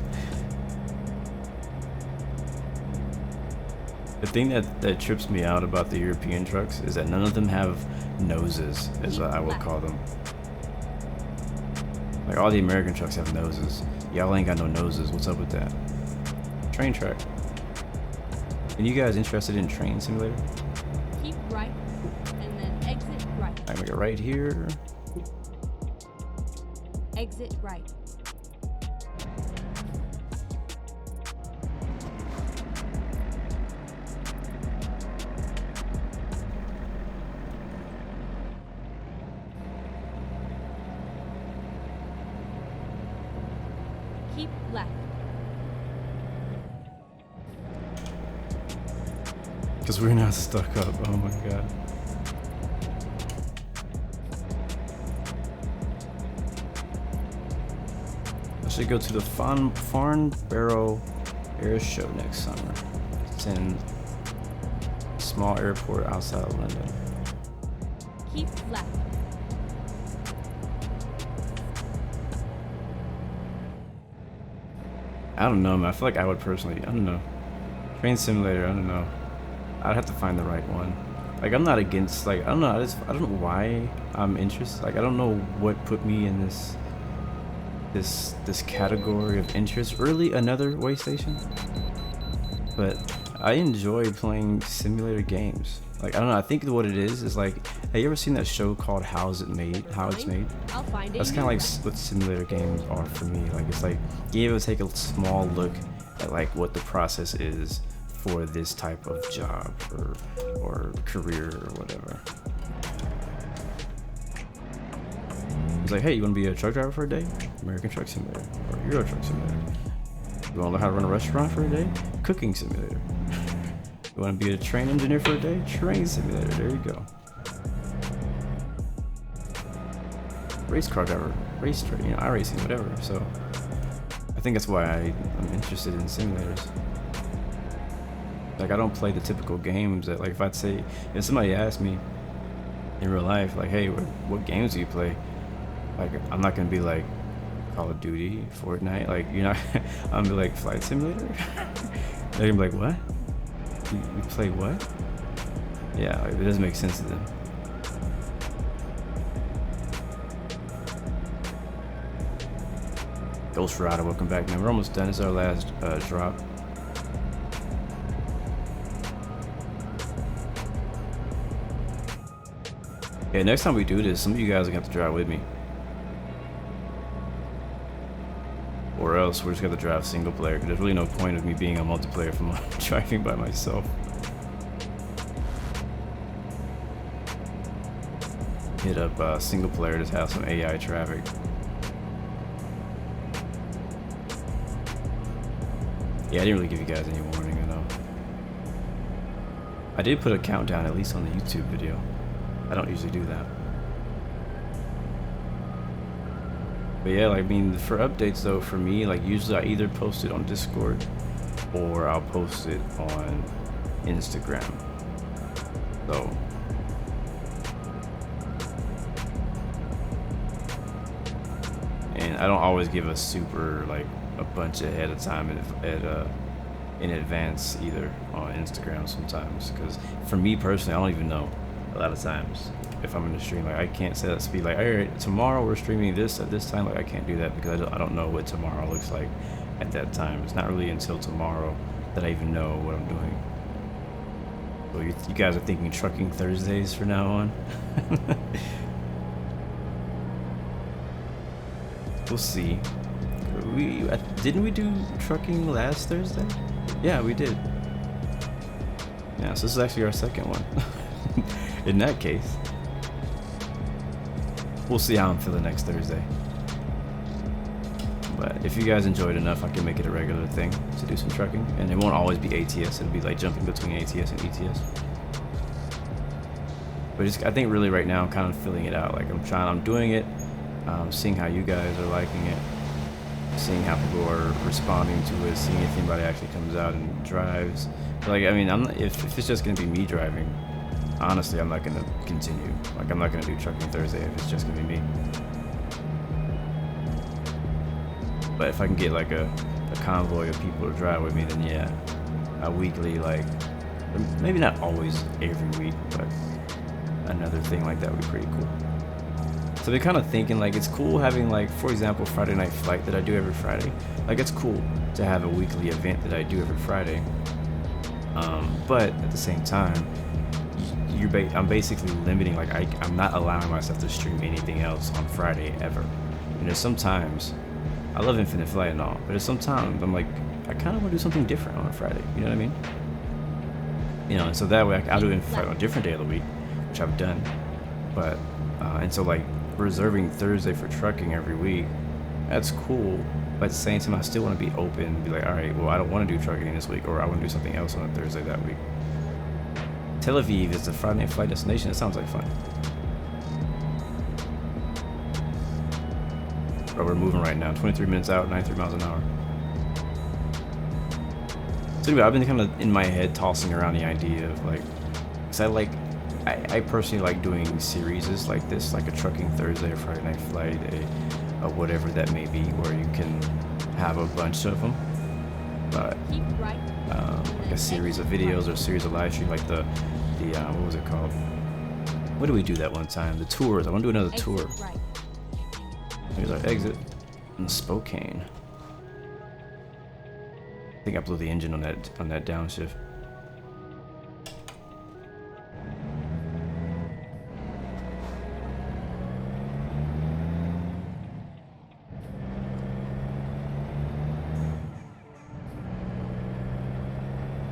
The thing that trips me out about the European trucks is that none of them have noses, as I will call them. Like, all the American trucks have noses. Y'all ain't got no noses. What's up with that? Train track. And you guys interested in Train Simulator? Keep right, and then exit right. I'm gonna go right here. Exit right. Keep left. Because we're not stuck up. Oh my god. I should go to the Farnborough Air Show next summer. It's in a small airport outside of London. Keep left. I don't know, man. I feel like I would personally, I don't know. Train Simulator, I don't know. I'd have to find the right one. Like, I'm not against, like, I don't know, I don't know why I'm interested. Like, I don't know what put me in this category of interest. Really, another way station? But I enjoy playing simulator games. Like, I don't know, I think what it is like, have you ever seen that show called How It's Made? I'll find That's kind of like what simulator games are for me. Like, it's like you able to take a small look at like what the process is for this type of job or career or whatever. It's like, hey, you want to be a truck driver for a day? American Truck Simulator or Euro Truck Simulator. You want to learn how to run a restaurant for a day? Cooking Simulator. You want to be a train engineer for a day? Train Simulator. There you go. Race car driver, iRacing, whatever. So I think that's why I'm interested in simulators. Like, I don't play the typical games that, like, if I'd say, if somebody asked me in real life, like, hey, what games do you play? Like, I'm not gonna be like Call of Duty, Fortnite. Like, you're not. I'm gonna be like Flight Simulator. They're gonna be like, what? You play what? Yeah, like, it doesn't make sense to them. Ghost Rider, welcome back, man. We're almost done. It's our last drop. Yeah, next time we do this, some of you guys are gonna have to drive with me. Or else we're just gonna drive single player, because there's really no point of me being a multiplayer if I'm driving by myself. Hit up single player, just have some AI traffic. Yeah, I didn't really give you guys any warning, I know. I did put a countdown at least on the YouTube video. I don't usually do that. But yeah, like, I mean, for updates though, for me, like, usually I either post it on Discord or I'll post it on Instagram. So and I don't always give a super, like, a bunch ahead of time in advance either on Instagram sometimes, because for me personally, I don't even know a lot of times if I'm in the stream. Like, I can't set that speed, like, all right, tomorrow we're streaming this at this time. Like, I can't do that because I don't know what tomorrow looks like at that time. It's not really until tomorrow that I even know what I'm doing. So you guys are thinking trucking Thursdays from now on. We'll see. Didn't we do trucking last Thursday? Yeah, we did. Yeah, so this is actually our second one. In that case, we'll see how I'm feeling next Thursday. But if you guys enjoyed enough, I can make it a regular thing to do some trucking, and it won't always be ATS. It'll be like jumping between ATS and ETS. But I think really right now I'm kind of filling it out. Like, I'm doing it, seeing how you guys are liking it, seeing how people are responding to it, seeing if anybody actually comes out and drives. But, like, I mean, if it's just gonna be me driving, honestly, I'm not gonna continue. Like, I'm not gonna do trucking Thursday if it's just gonna be me. But if I can get like a convoy of people to drive with me, then yeah, a weekly, like, maybe not always every week, but another thing like that would be pretty cool. So they're kind of thinking, like, it's cool having, like, for example, Friday Night Flight that I do every Friday. Like, it's cool to have a weekly event that I do every Friday. But at the same time, I'm basically limiting, like, I'm not allowing myself to stream anything else on Friday ever. You know, sometimes I love Infinite Flight and all, but sometimes I'm like, I kind of want to do something different on a Friday. You know what I mean? You know, and so that way I'll do Infinite Flight on a different day of the week, which I've done. But and so, like, reserving Thursday for trucking every week, that's cool. But at the same time, I still want to be open and be like, all right, well, I don't want to do trucking this week, or I want to do something else on a Thursday that week. Tel Aviv is the Friday Night Flight destination. It sounds like fun. But we're moving right now. 23 minutes out, 93 miles an hour. So anyway, I've been kind of in my head tossing around the idea of, like, because I personally like doing series like this, like a trucking Thursday or Friday Night Flight, a whatever that may be, where you can have a bunch of them. But like a series of videos or a series of live stream, like the what was it called? What did we do that one time? The tours. I want to do another tour. Here's our exit in Spokane. I think I blew the engine on that downshift.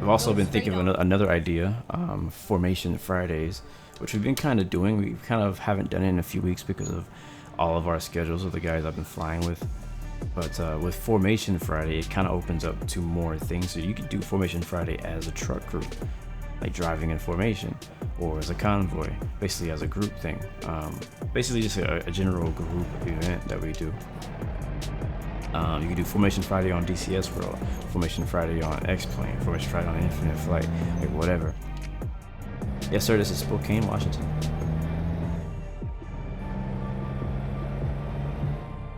I've also been thinking of another idea, Formation Fridays, which we've been kind of doing. We kind of haven't done it in a few weeks because of all of our schedules with the guys I've been flying with. But with Formation Friday, it kind of opens up to more things. So you could do Formation Friday as a truck group, like driving in formation, or as a convoy, basically as a group thing. Basically just a general group event that we do. You can do Formation Friday on DCS World, Formation Friday on X-Plane, Formation Friday on Infinite Flight, like whatever. Yes sir, this is Spokane, Washington.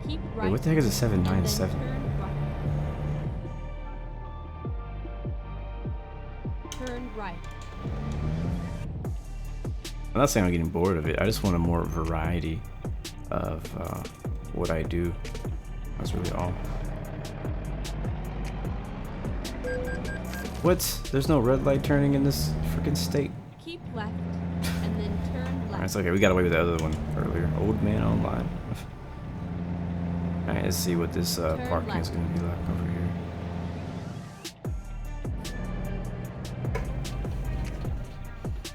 Keep right. Wait, what the heck is a 797? Turn right. I'm not saying I'm getting bored of it. I just want a more variety of what I do. That's really all. What? There's no red light turning in this freaking state. Keep left and then turn left. Alright, it's okay. We got away with the other one earlier. Old man online. Alright, let's see what this parking is going to be like over here.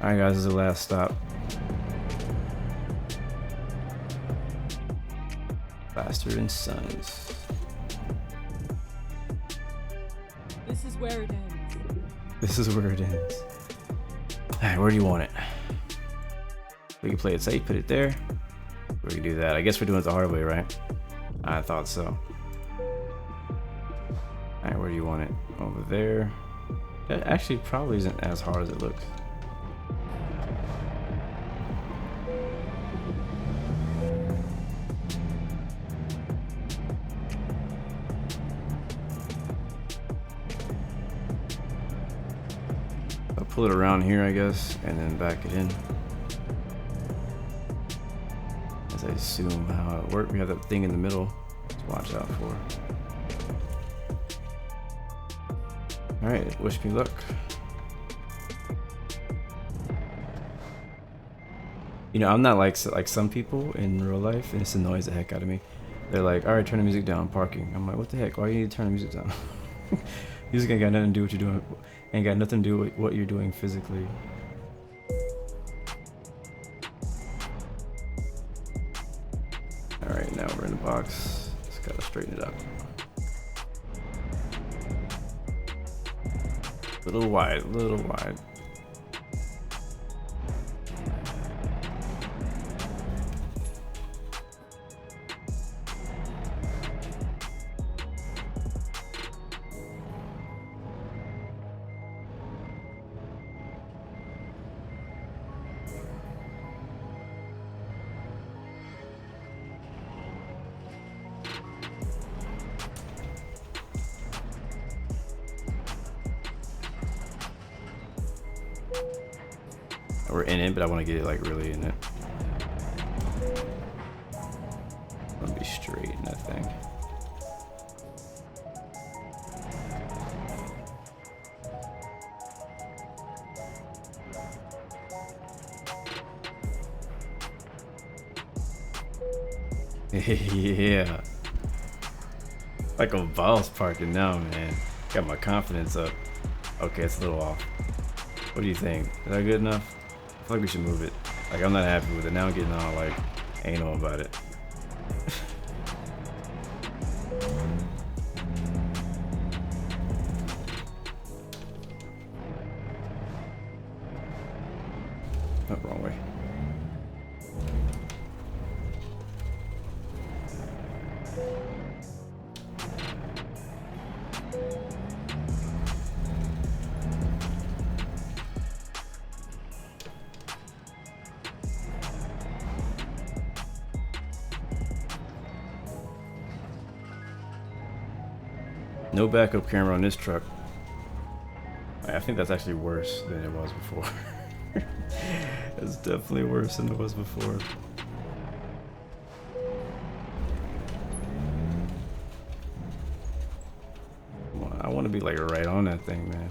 Alright guys, this is the last stop. Faster than Sons. This is where it ends. This is where it ends. Alright, where do you want it? We can play it safe, put it there. We can do that. I guess we're doing it the hard way, right? I thought so. Alright, where do you want it? Over there. That actually probably isn't as hard as it looks. I'll pull it around here, I guess, and then back it in. As I assume how it works. We have that thing in the middle to watch out for. Alright, wish me luck. You know, I'm not like some people in real life, and this annoys the heck out of me. They're like, alright, turn the music down, parking. I'm like, what the heck? Why do you need to turn the music down? Music ain't got nothing to do with what you're doing. Ain't got nothing to do with what you're doing physically. Alright, now we're in the box. Just gotta straighten it up. A little wide, a little wide. We're in it, but I want to get it like really in it. I want to be straight in that thing. Yeah. Like a boss parking now, man. Got my confidence up. Okay, it's a little off. What do you think? Is that good enough? I feel like we should move it. Like, I'm not happy with it. Now I'm getting all like anal about it. Oh, wrong way. No backup camera on this truck. I think that's actually worse than it was before. It's definitely worse than it was before. I want to be like right on that thing, man.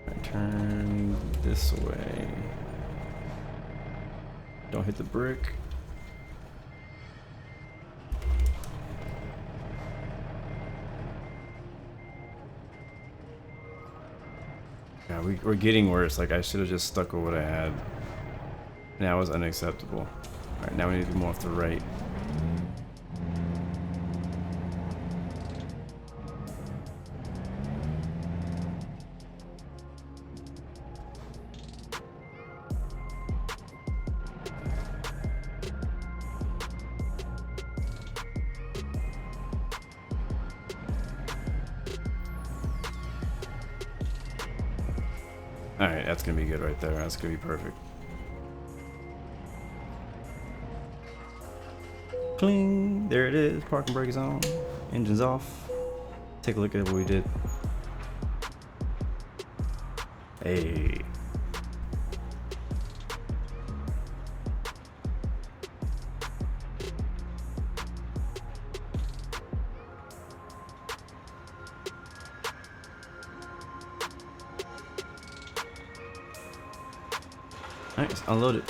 Right, turn this way. Don't hit the brick. Yeah, we're getting worse. Like, I should have just stuck with what I had. That was unacceptable. Alright, now we need to be more off the right. Alright, that's gonna be good right there. That's gonna be perfect. Cling! There it is. Parking brake is on. Engine's off. Take a look at what we did. Hey. Nice, unload it.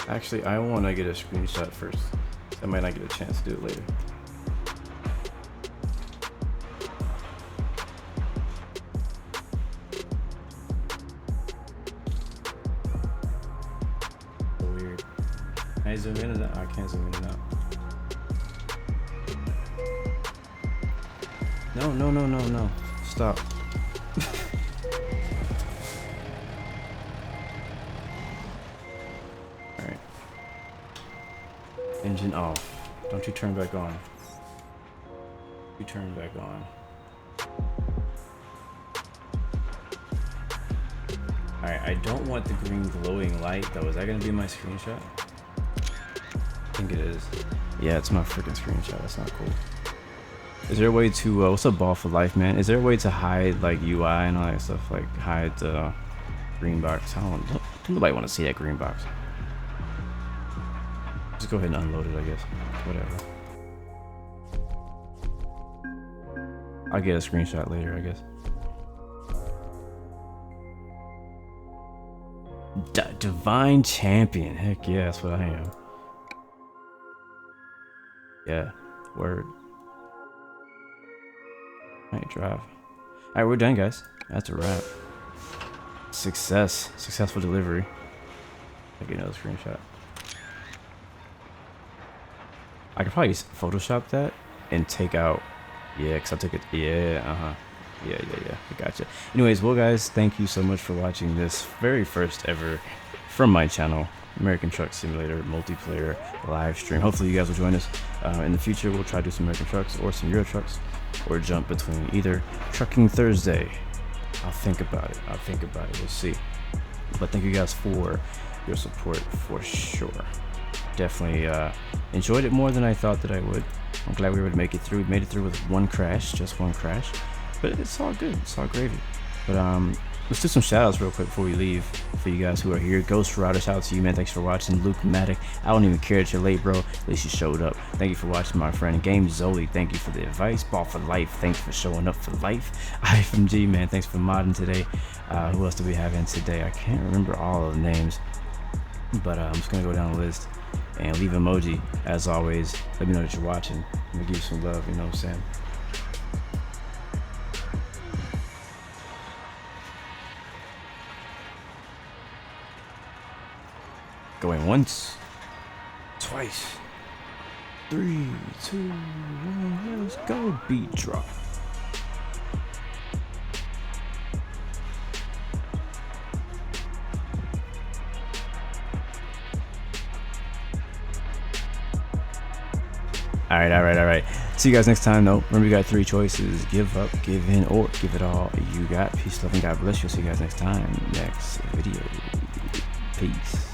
Actually, I want to get a screenshot first. I might not get a chance to do it later. So weird. Can I zoom in and out? I can't zoom in and out. No. Stop. Engine off. Don't you turn back on. You turn back on. Alright, I don't want the green glowing light though. Is that gonna be my screenshot? I think it is. Yeah, it's my freaking screenshot. That's not cool. Is there a way to, what's up, Ball for Life, man? Is there a way to hide like UI and all that stuff? Like hide the green box? Don't nobody want to see that green box. Just go ahead and unload it, I guess. Whatever. I'll get a screenshot later, I guess. Divine Champion. Heck yeah, that's what I am. Yeah, word. Alright, drive. Alright, we're done, guys. That's a wrap. Successful delivery. I'll get another screenshot. I could probably Photoshop that and take out, yeah, because I'll take it, yeah, yeah, I gotcha. Anyways, well, guys, thank you so much for watching this very first ever from my channel, American Truck Simulator multiplayer live stream. Hopefully you guys will join us in the future. We'll try to do some American trucks or some Euro trucks, or jump between either. Trucking Thursday, I'll think about it, we'll see. But thank you guys for your support for sure. Definitely enjoyed it more than I thought that I would. I'm glad we were able to make it through. We made it through with just one crash, but it's all good, it's all gravy. But let's do some shout outs real quick before we leave for you guys who are here. Ghost Rider, shout out to you, man. Thanks for watching. Luke Matic, I don't even care that you're late, bro. At least you showed up. Thank you for watching, my friend. Game Zoli, thank you for the advice. Ball for Life, thanks for showing up for life. IFMG, man, thanks for modding today. Who else do we have in today? I can't remember all of the names, but I'm just gonna go down the list and leave emoji as always. Let me know that you're watching. I'm gonna give you some love, you know what I'm saying? Going once, twice, 3, 2, 1, let's go. Beat drop. All right. See you guys next time, though. Remember, you got 3 choices: give up, give in, or give it all you got. Peace, love, and God bless you. See you guys next time, next video. Peace.